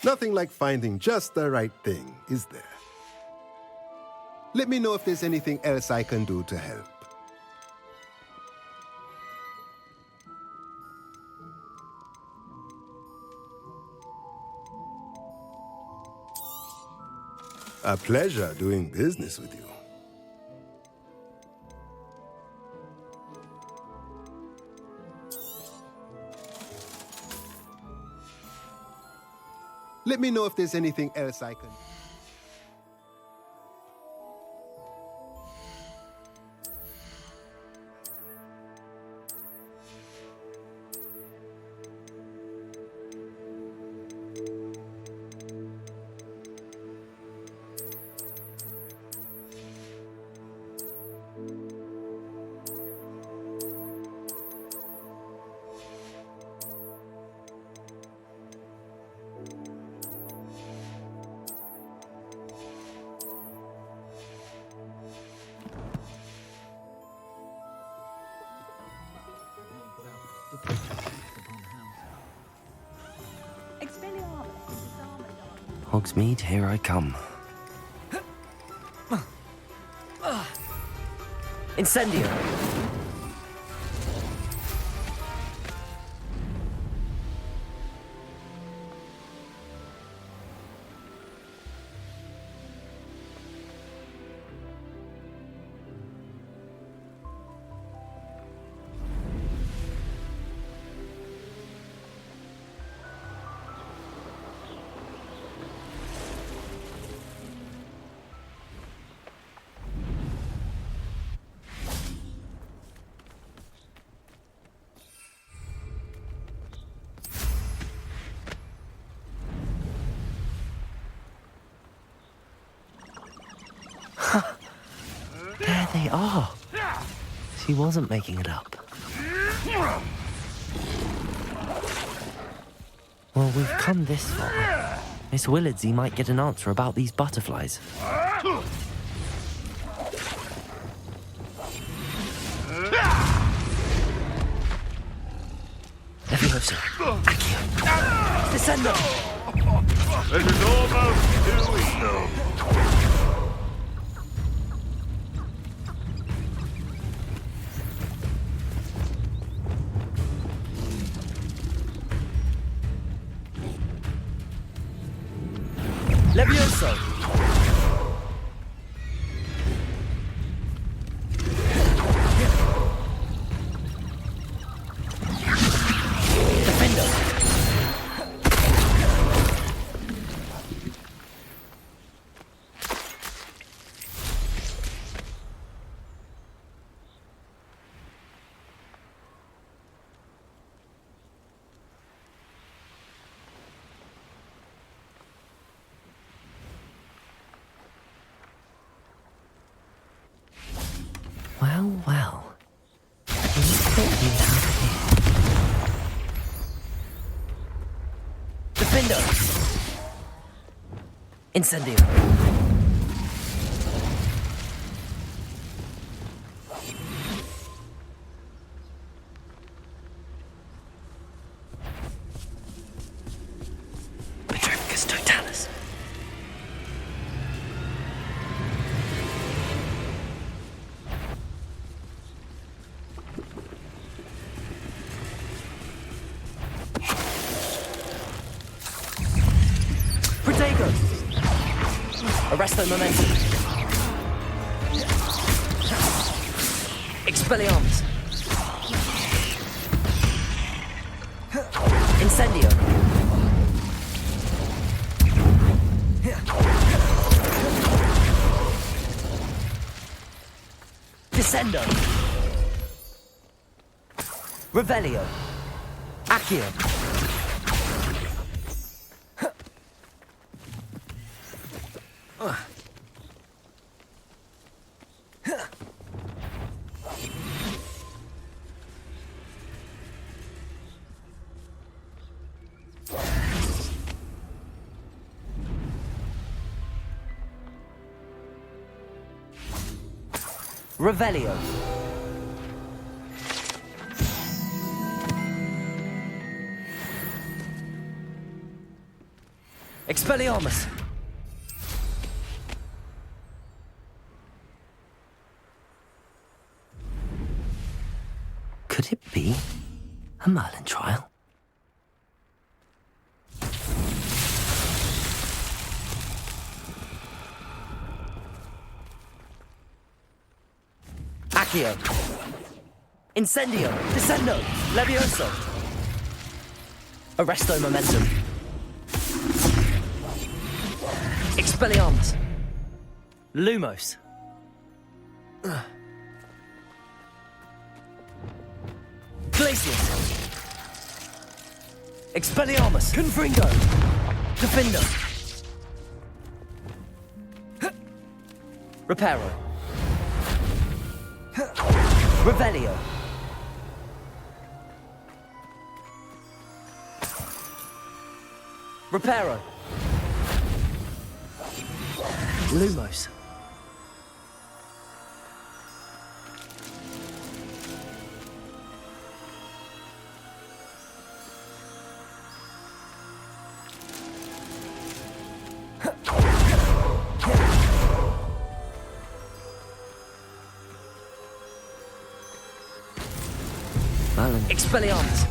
Nothing like finding just the right thing, is there? Let me know if there's anything else I can do to help. A pleasure doing business with you. Let me know if there's anything else I can... Hogsmeade, here I come. Incendio! There they are. She wasn't making it up. Well, we've come this far. Miss Willardsey might get an answer about these butterflies. Leviosa. Accio. Descendo. This is almost too easy. Levioso! Defendo! Well, well. Let's get you out of here. Defendo! Incendio! Petrificus totalis! Arresto momentum. Expelliarmus. Incendio. Descendo. Revelio. Accio. Revelio. Expelliarmus. Could it be a Merlin trial? Accio. Incendio. Descendo. Levioso. Arresto momentum. Expelliarmus. Lumos. Glacius. Expelliarmus. Confringo. Defendo. Reparo. Revelio. Reparo. Lumos. Expelliarmus.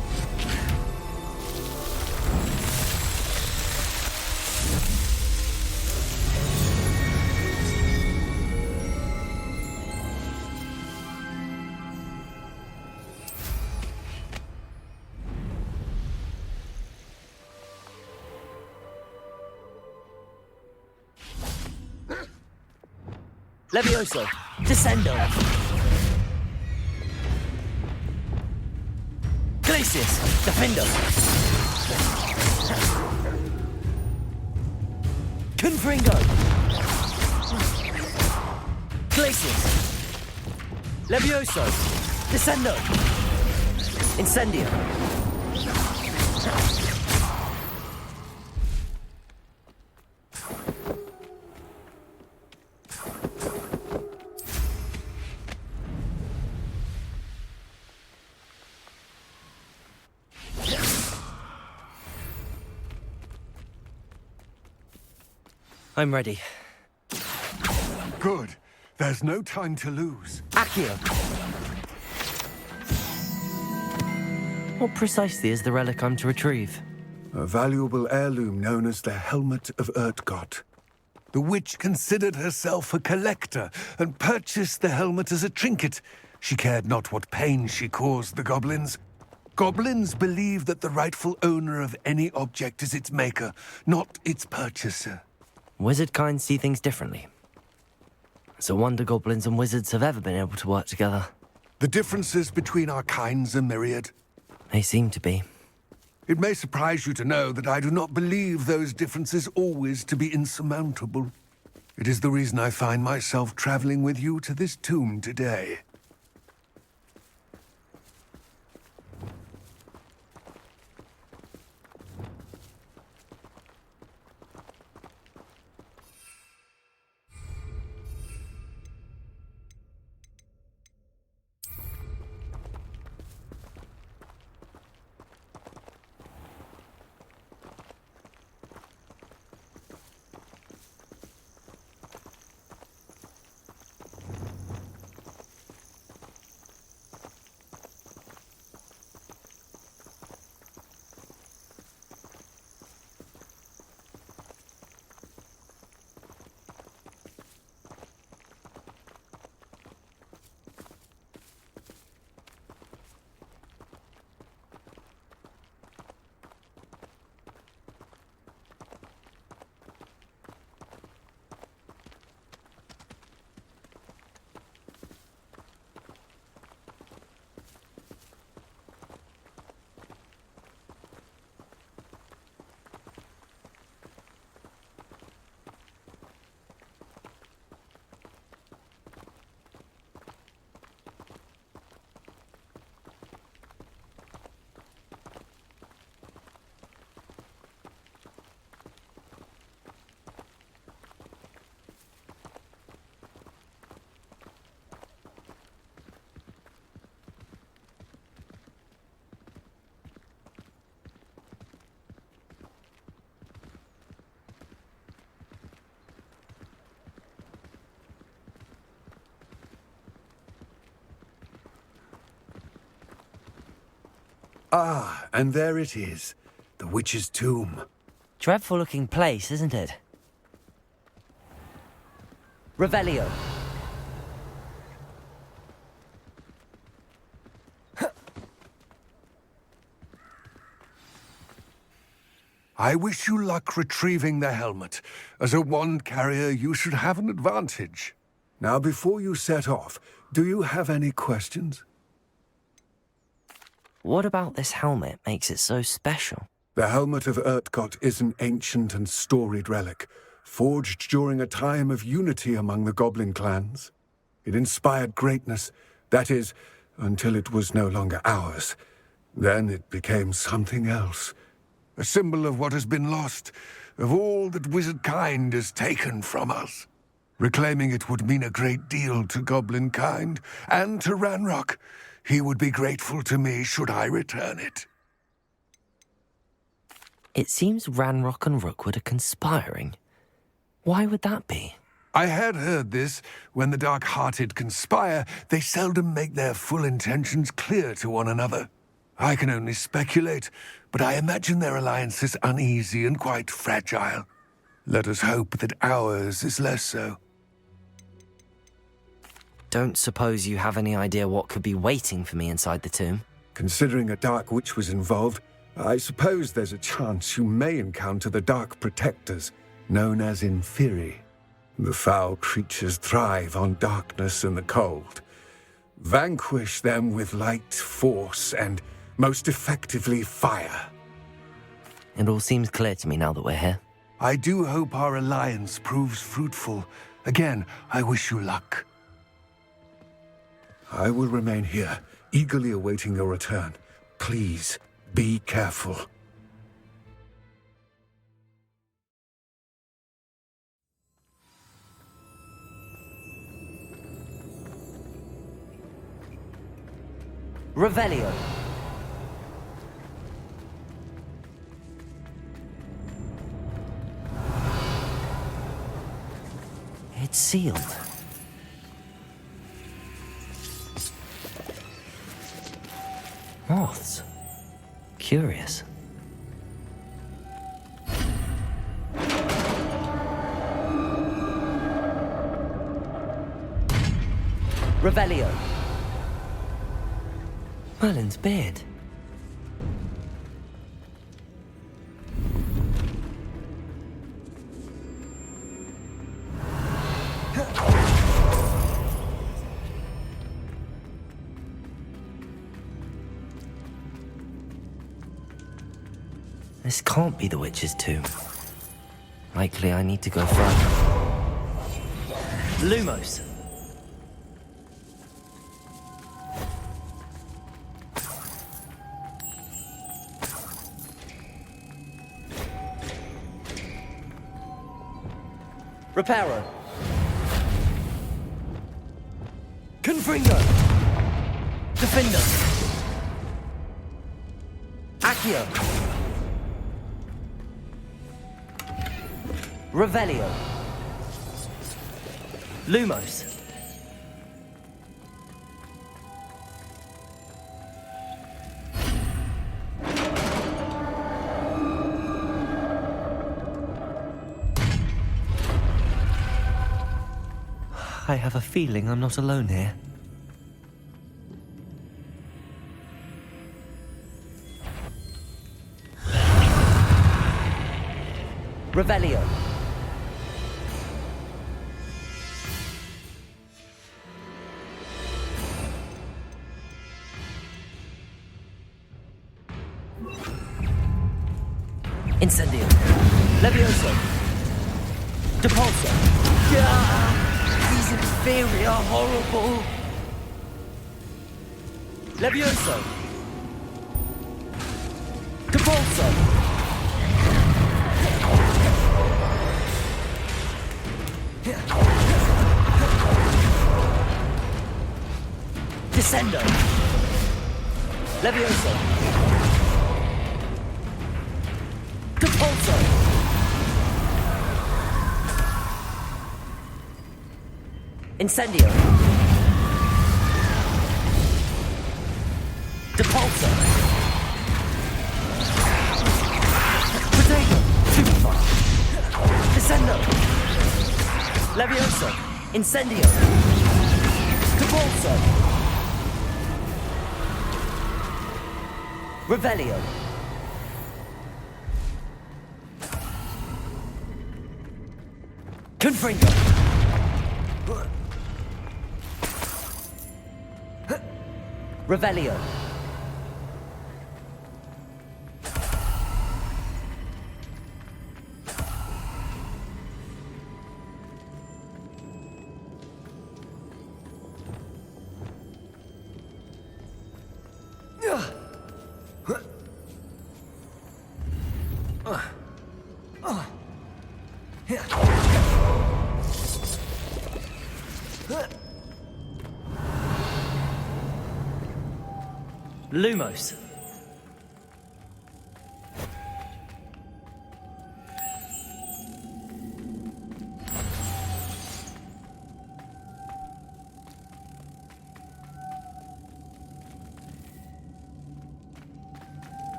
Levioso. Descendo. Glacius. Defendo. Confringo. Glacius. Levioso. Descendo. Incendio. I'm ready. Good. There's no time to lose. Accio. What precisely is the relic I'm to retrieve? A valuable heirloom known as the Helmet of Urtgott. The witch considered herself a collector and purchased the helmet as a trinket. She cared not what pain she caused the goblins. Goblins believe that the rightful owner of any object is its maker, not its purchaser. Wizard kind see things differently. It's a wonder goblins and wizards have ever been able to work together. The differences between our kinds are myriad. They seem to be. It may surprise you to know that I do not believe those differences always to be insurmountable. It is the reason I find myself traveling with you to this tomb today. Ah, and there it is. The witch's tomb. Dreadful looking place, isn't it? Revelio. I wish you luck retrieving the helmet. As a wand carrier, you should have an advantage. Now, before you set off, do you have any questions? What about this helmet makes it so special? The helmet of Urtkot is an ancient and storied relic, forged during a time of unity among the goblin clans. It inspired greatness, that is, until it was no longer ours. Then it became something else. A symbol of what has been lost, of all that wizard kind has taken from us. Reclaiming it would mean a great deal to goblin kind, and to Ranrock. He would be grateful to me should I return it. It seems Ranrock and Rookwood are conspiring. Why would that be? I had heard this. When the dark-hearted conspire, they seldom make their full intentions clear to one another. I can only speculate, but I imagine their alliance is uneasy and quite fragile. Let us hope that ours is less so. Don't suppose you have any idea what could be waiting for me inside the tomb? Considering a Dark Witch was involved, I suppose there's a chance you may encounter the Dark Protectors, known as Inferi. The foul creatures thrive on darkness and the cold. Vanquish them with light, force, and most effectively fire. It all seems clear to me now that we're here. I do hope our alliance proves fruitful. Again, I wish you luck. I will remain here, eagerly awaiting your return. Please, be careful. Revelio. It's sealed. Moths. Curious. Revelio. Merlin's beard. This can't be the witch's tomb. Likely I need to go further. Lumos. Reparo. Confringo. Defender. Accio. Revelio. Lumos. I have a feeling I'm not alone here. Revelio. Incendio. Levioso. Depulso. These inferi are horrible. Levioso. Depulso. Descendo. Levioso. Depulso. Incendio. Depulso. Potato. Super. Descendo. Levioso. Incendio. Depulso. Revelio. Confringo. Revelio. Lumos.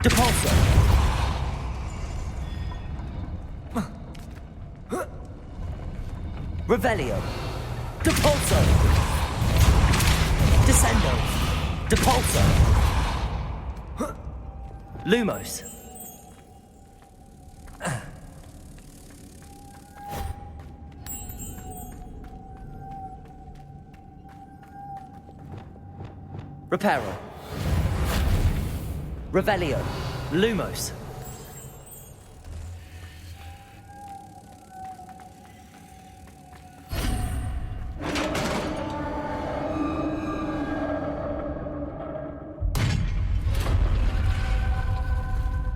Depulso. Revelio. Depulso. Descendo. Depulso. Lumos. Reparo. Revelio. Lumos.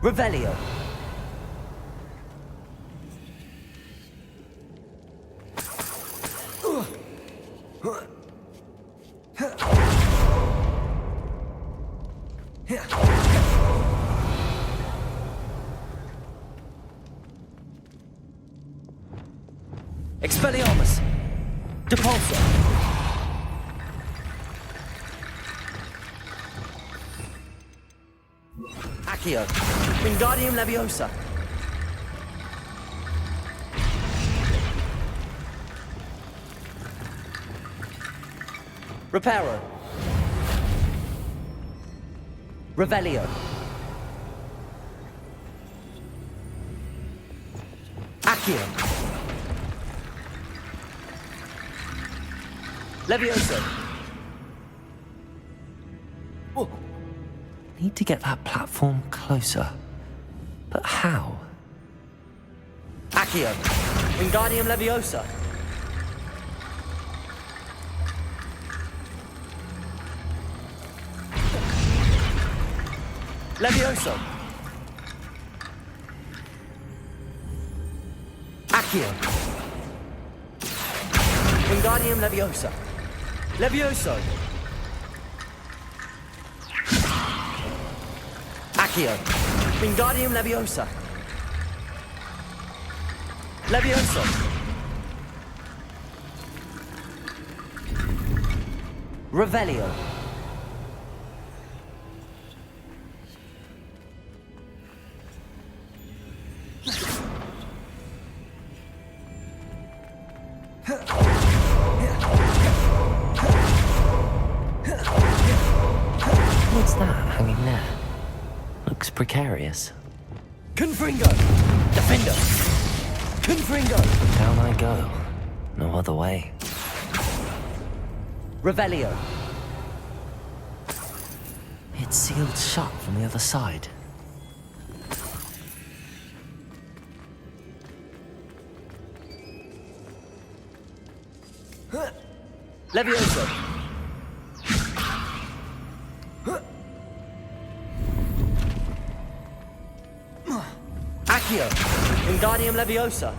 Revelio. Expelliarmus. Depulso. Accio. Wingardium Leviosa. Reparo. Revelio. Accio. Leviosa. Oh. Need to get that platform closer. But how? Accio. Wingardium Leviosa. Levioso. Accio. Wingardium Leviosa. Levioso. Accio. Wingardium Leviosa. Levioso. Revelio. What's that hanging there? Looks precarious. Confringo. Defender. Confringo. Down I go. No other way. Revelio. It's sealed shut from the other side. Levioso. Accio. Wingardium Leviosa.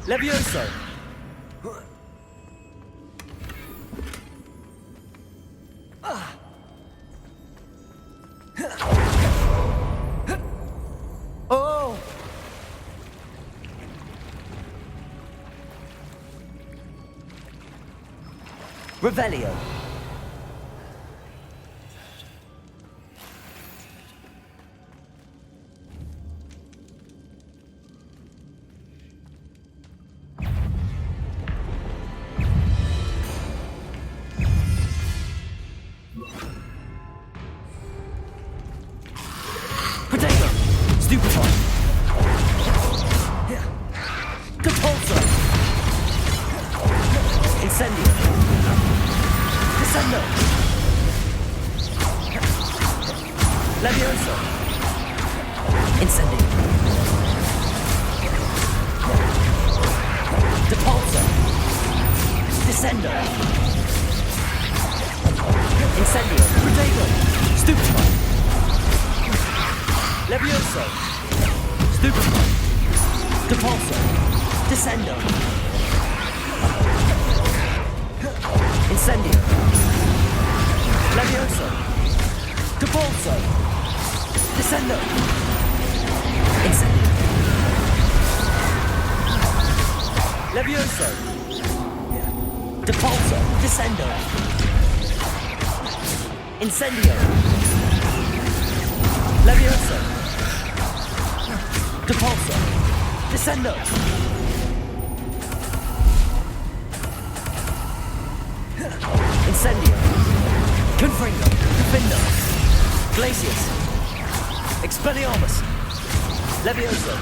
Levioso. Oh! Revelio. Incendio. Descendo. Levioso. Incendio. Depulso. Descendo. Incendio. Protego. Stupefy. Levioso. Stupefy. Depulso. Descendo. Incendio. Levioso. Depulso. Descendo. Incendio. Levioso. Depulso. Descendo. Incendio. Levioso. Depulso. Descendo. Incendio. Confringo. Defendo. Glacius. Expelliarmus. Levioso.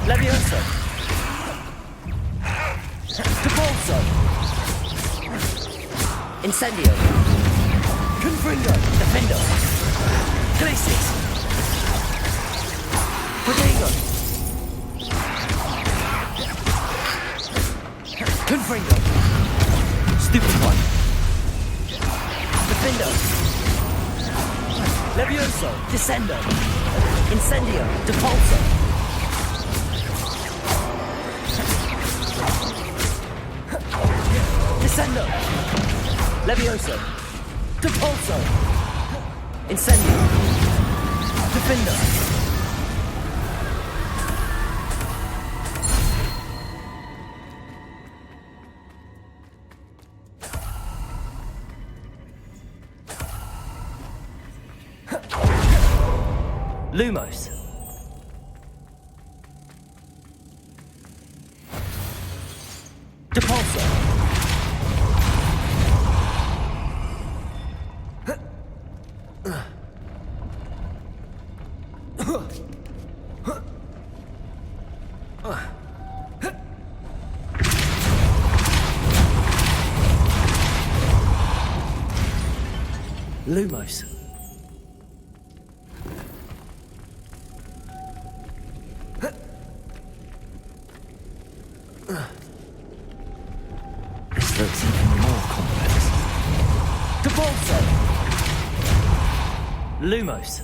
Levioso. Depulso. Incendio. Confringo. Defendo. Glacius. Protego. Confringo. Stupefy. Defendo. Levioso. Descendo. Incendio. Depulso. Descendo. Levioso. Depulso. Incendio. Defendo. Lumos. Depulso. Lumos. This looks even more complex. Depulso. Lumos.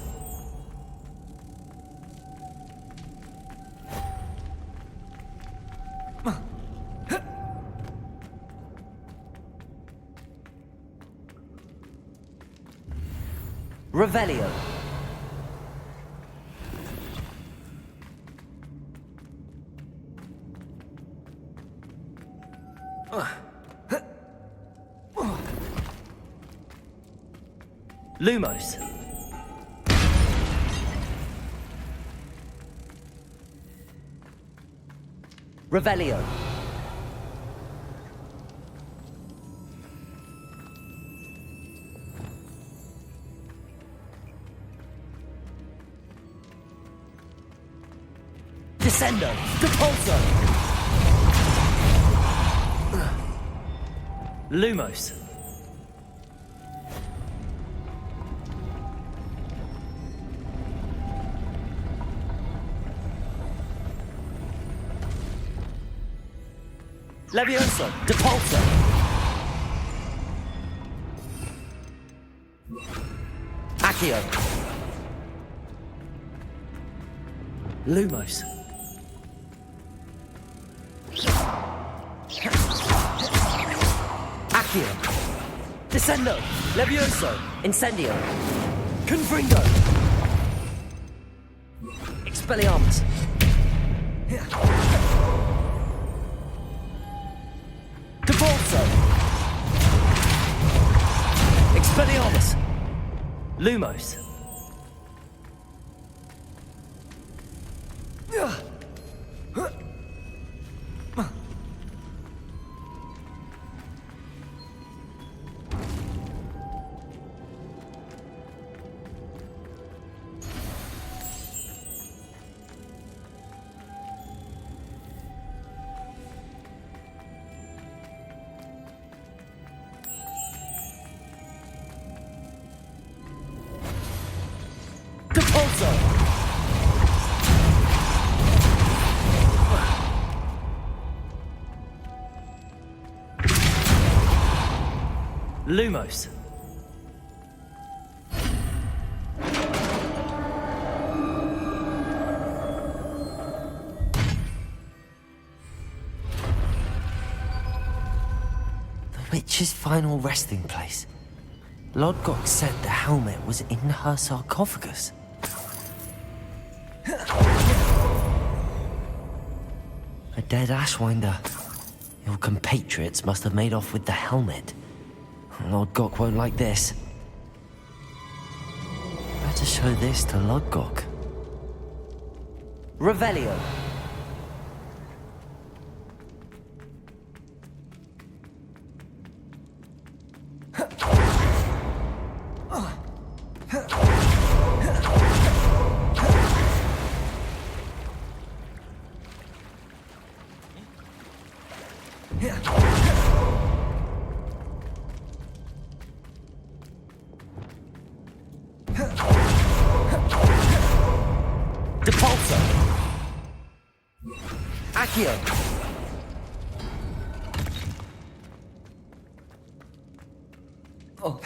Revelio. Lumos. Revelio. Descendo. Depulso. Lumos. Levioso. Depulso. Accio. Lumos. Accio. Descendo. Levioso. Incendio. Confringo. Expelliarmus. Depulso. Expelliarmus. Lumos. Lumos. The witch's final resting place. Lodgok said the helmet was in her sarcophagus. A dead Ashwinder. Your compatriots must have made off with the helmet. Lodgok won't like this. Better show this to Lodgok. Revelio. Depulso. Accio. Oh.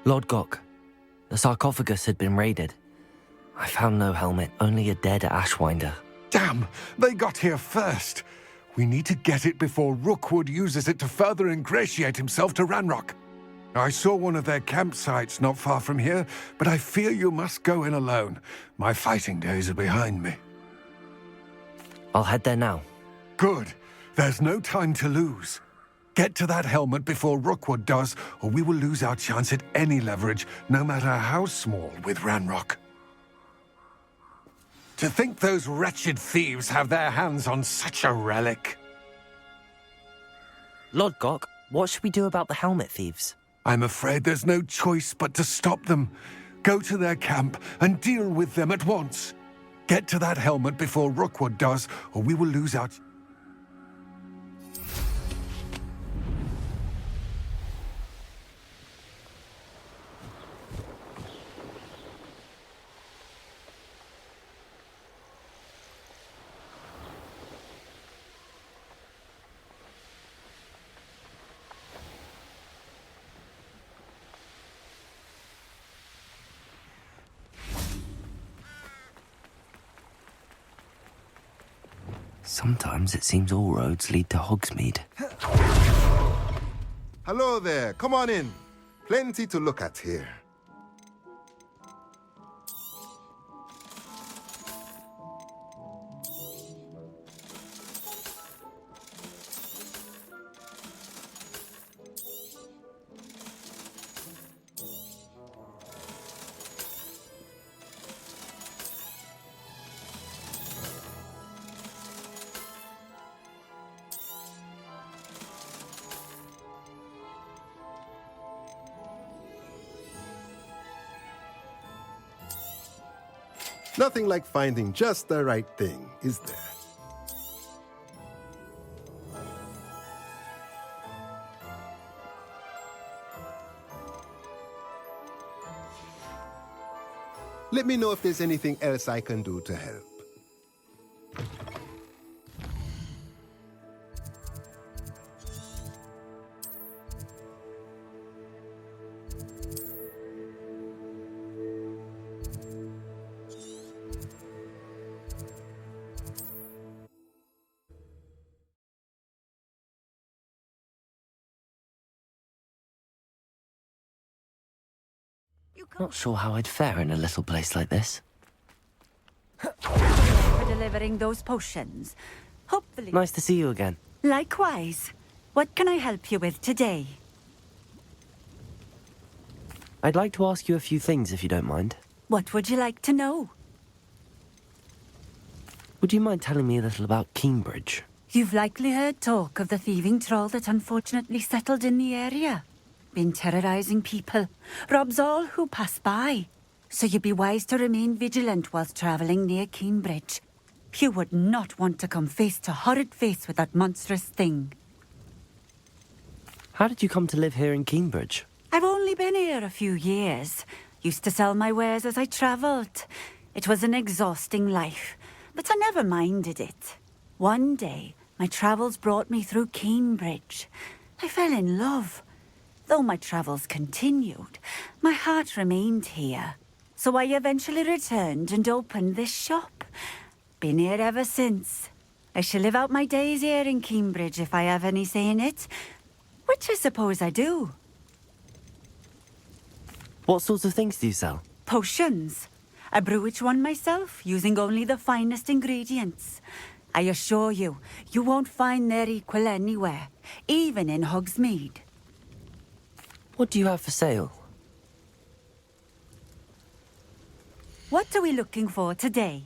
Lodgok, the sarcophagus had been raided. I found no helmet, only a dead Ashwinder. Damn! They got here first. We need to get it before Rookwood uses it to further ingratiate himself to Ranrock. I saw one of their campsites not far from here, but I fear you must go in alone. My fighting days are behind me. I'll head there now. Good. There's no time to lose. Get to that helmet before Rookwood does, or we will lose our chance at any leverage, no matter how small, with Ranrock. To think those wretched thieves have their hands on such a relic. Lodgok, what should we do about the helmet thieves? I'm afraid there's no choice but to stop them. Go to their camp and deal with them at once. Get to that helmet before Rookwood does, or we will lose our... Sometimes it seems all roads lead to Hogsmeade. Hello there. Come on in. Plenty to look at here. Nothing like finding just the right thing, is there? Let me know if there's anything else I can do to help. Not sure how I'd fare in a little place like this. For delivering those potions. Hopefully. Nice to see you again. Likewise. What can I help you with today? I'd like to ask you a few things if you don't mind. What would you like to know? Would you mind telling me a little about Cambridge? You've likely heard talk of the thieving troll that unfortunately settled in the area. Been terrorizing people. Robs all who pass by. So you'd be wise to remain vigilant whilst traveling near Cambridge. You would not want to come face to horrid face with that monstrous thing. How did you come to live here in Cambridge? I've only been here a few years. Used to sell my wares as I travelled. It was an exhausting life, but I never minded it. One day, my travels brought me through Cambridge. I fell in love. Though my travels continued, my heart remained here. So I eventually returned and opened this shop. Been here ever since. I shall live out my days here in Cambridge if I have any say in it, which I suppose I do. What sorts of things do you sell? Potions. I brew each one myself, using only the finest ingredients. I assure you, you won't find their equal anywhere, even in Hogsmeade. What do you have for sale? What are we looking for today?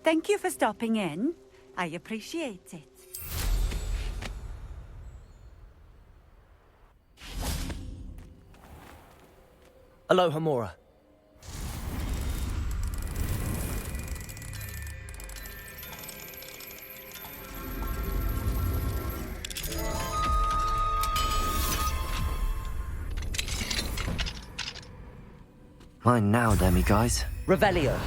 Thank you for stopping in. I appreciate it. Aloha, Mora. Mine now, demi-guys. Revelio.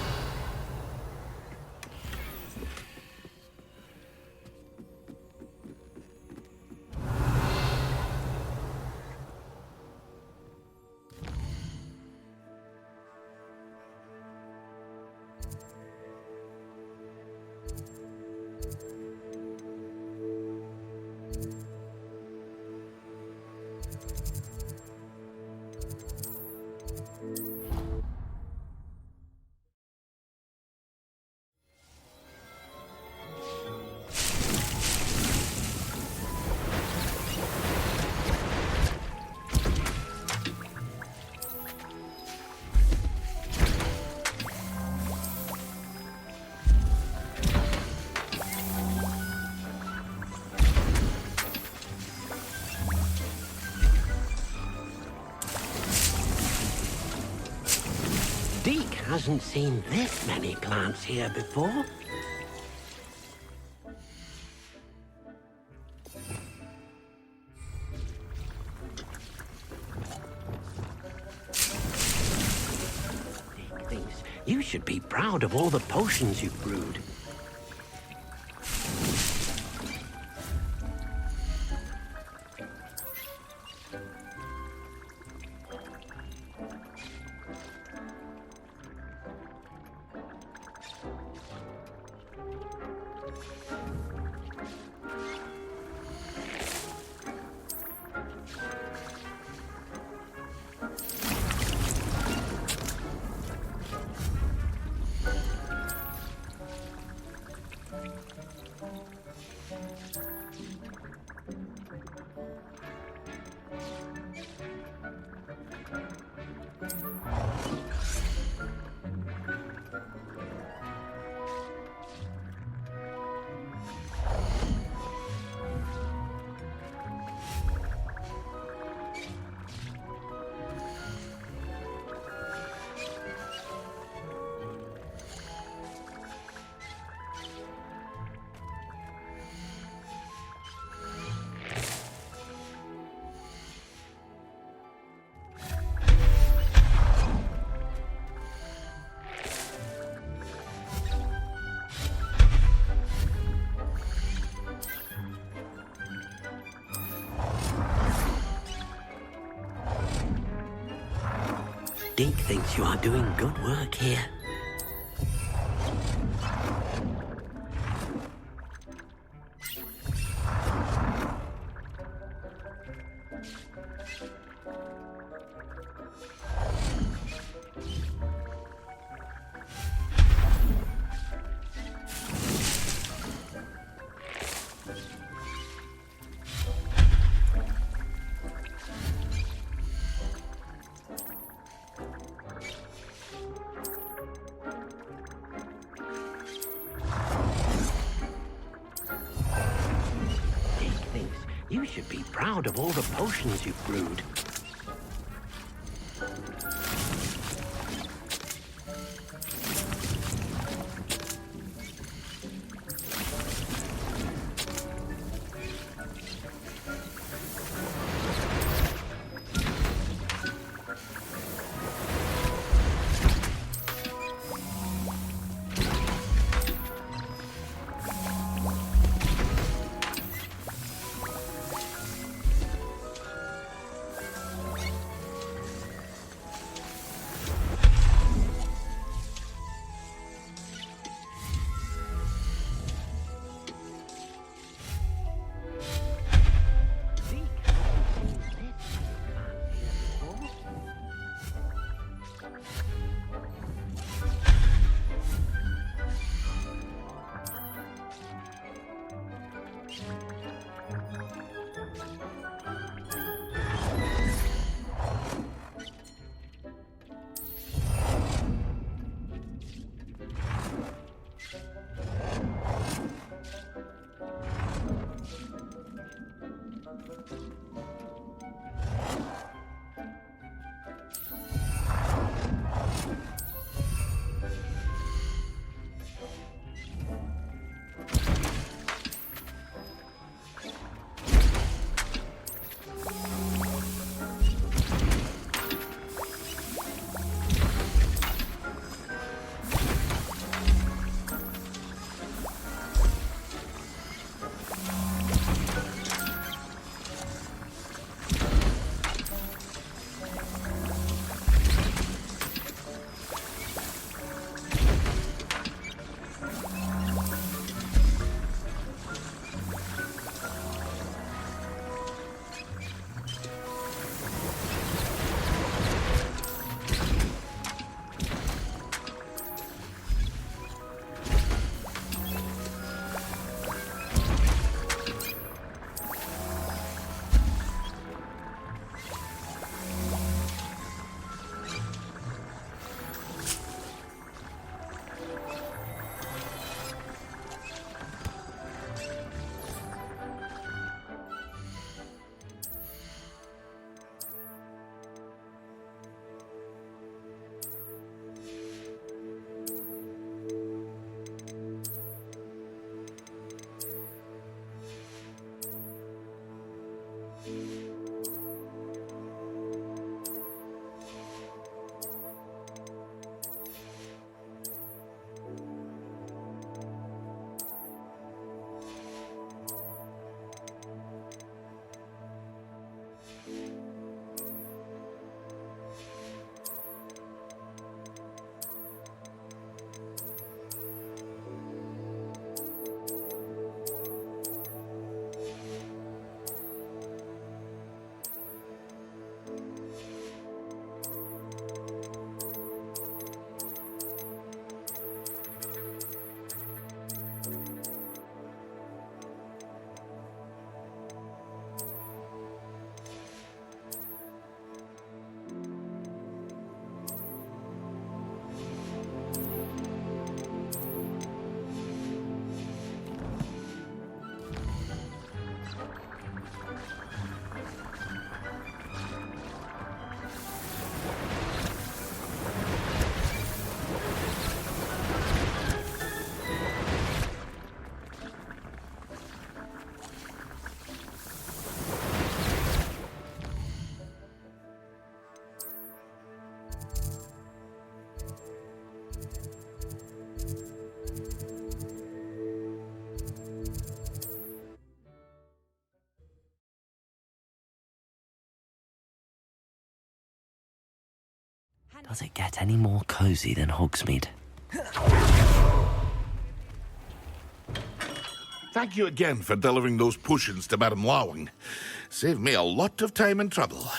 Deke hasn't seen this many plants here before. Deke thinks you should be proud of all the potions you've brewed. Deke thinks you are doing good work here. proud of all the potions you've brewed. Does it get any more cozy than Hogsmeade? Thank you again for delivering those potions to Madame Lawing. Saved me a lot of time and trouble.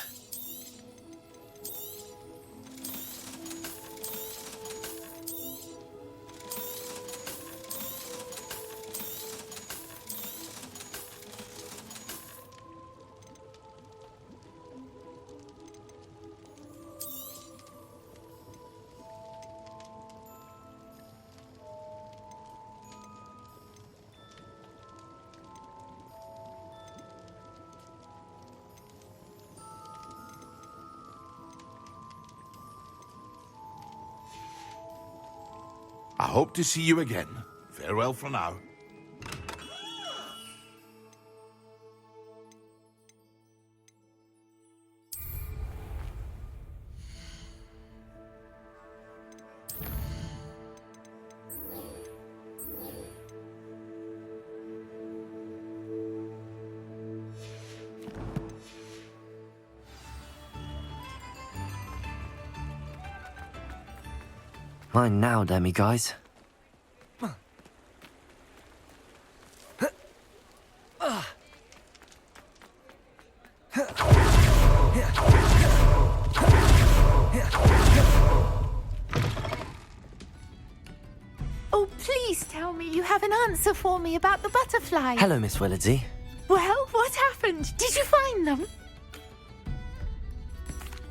I hope to see you again. Farewell for now. Mine now, demi-guys. Oh, please tell me you have an answer for me about the butterfly. Hello, Miss Willardsey. Well, what happened? Did you find them?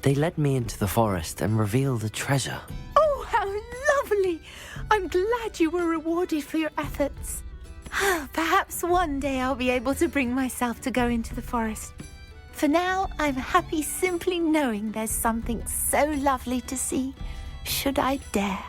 They led me into the forest and revealed a treasure. Oh, how lovely! I'm glad you were rewarded for your efforts. Perhaps one day I'll be able to bring myself to go into the forest. For now, I'm happy simply knowing there's something so lovely to see, should I dare.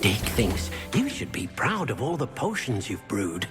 Dick thinks you should be proud of all the potions you've brewed.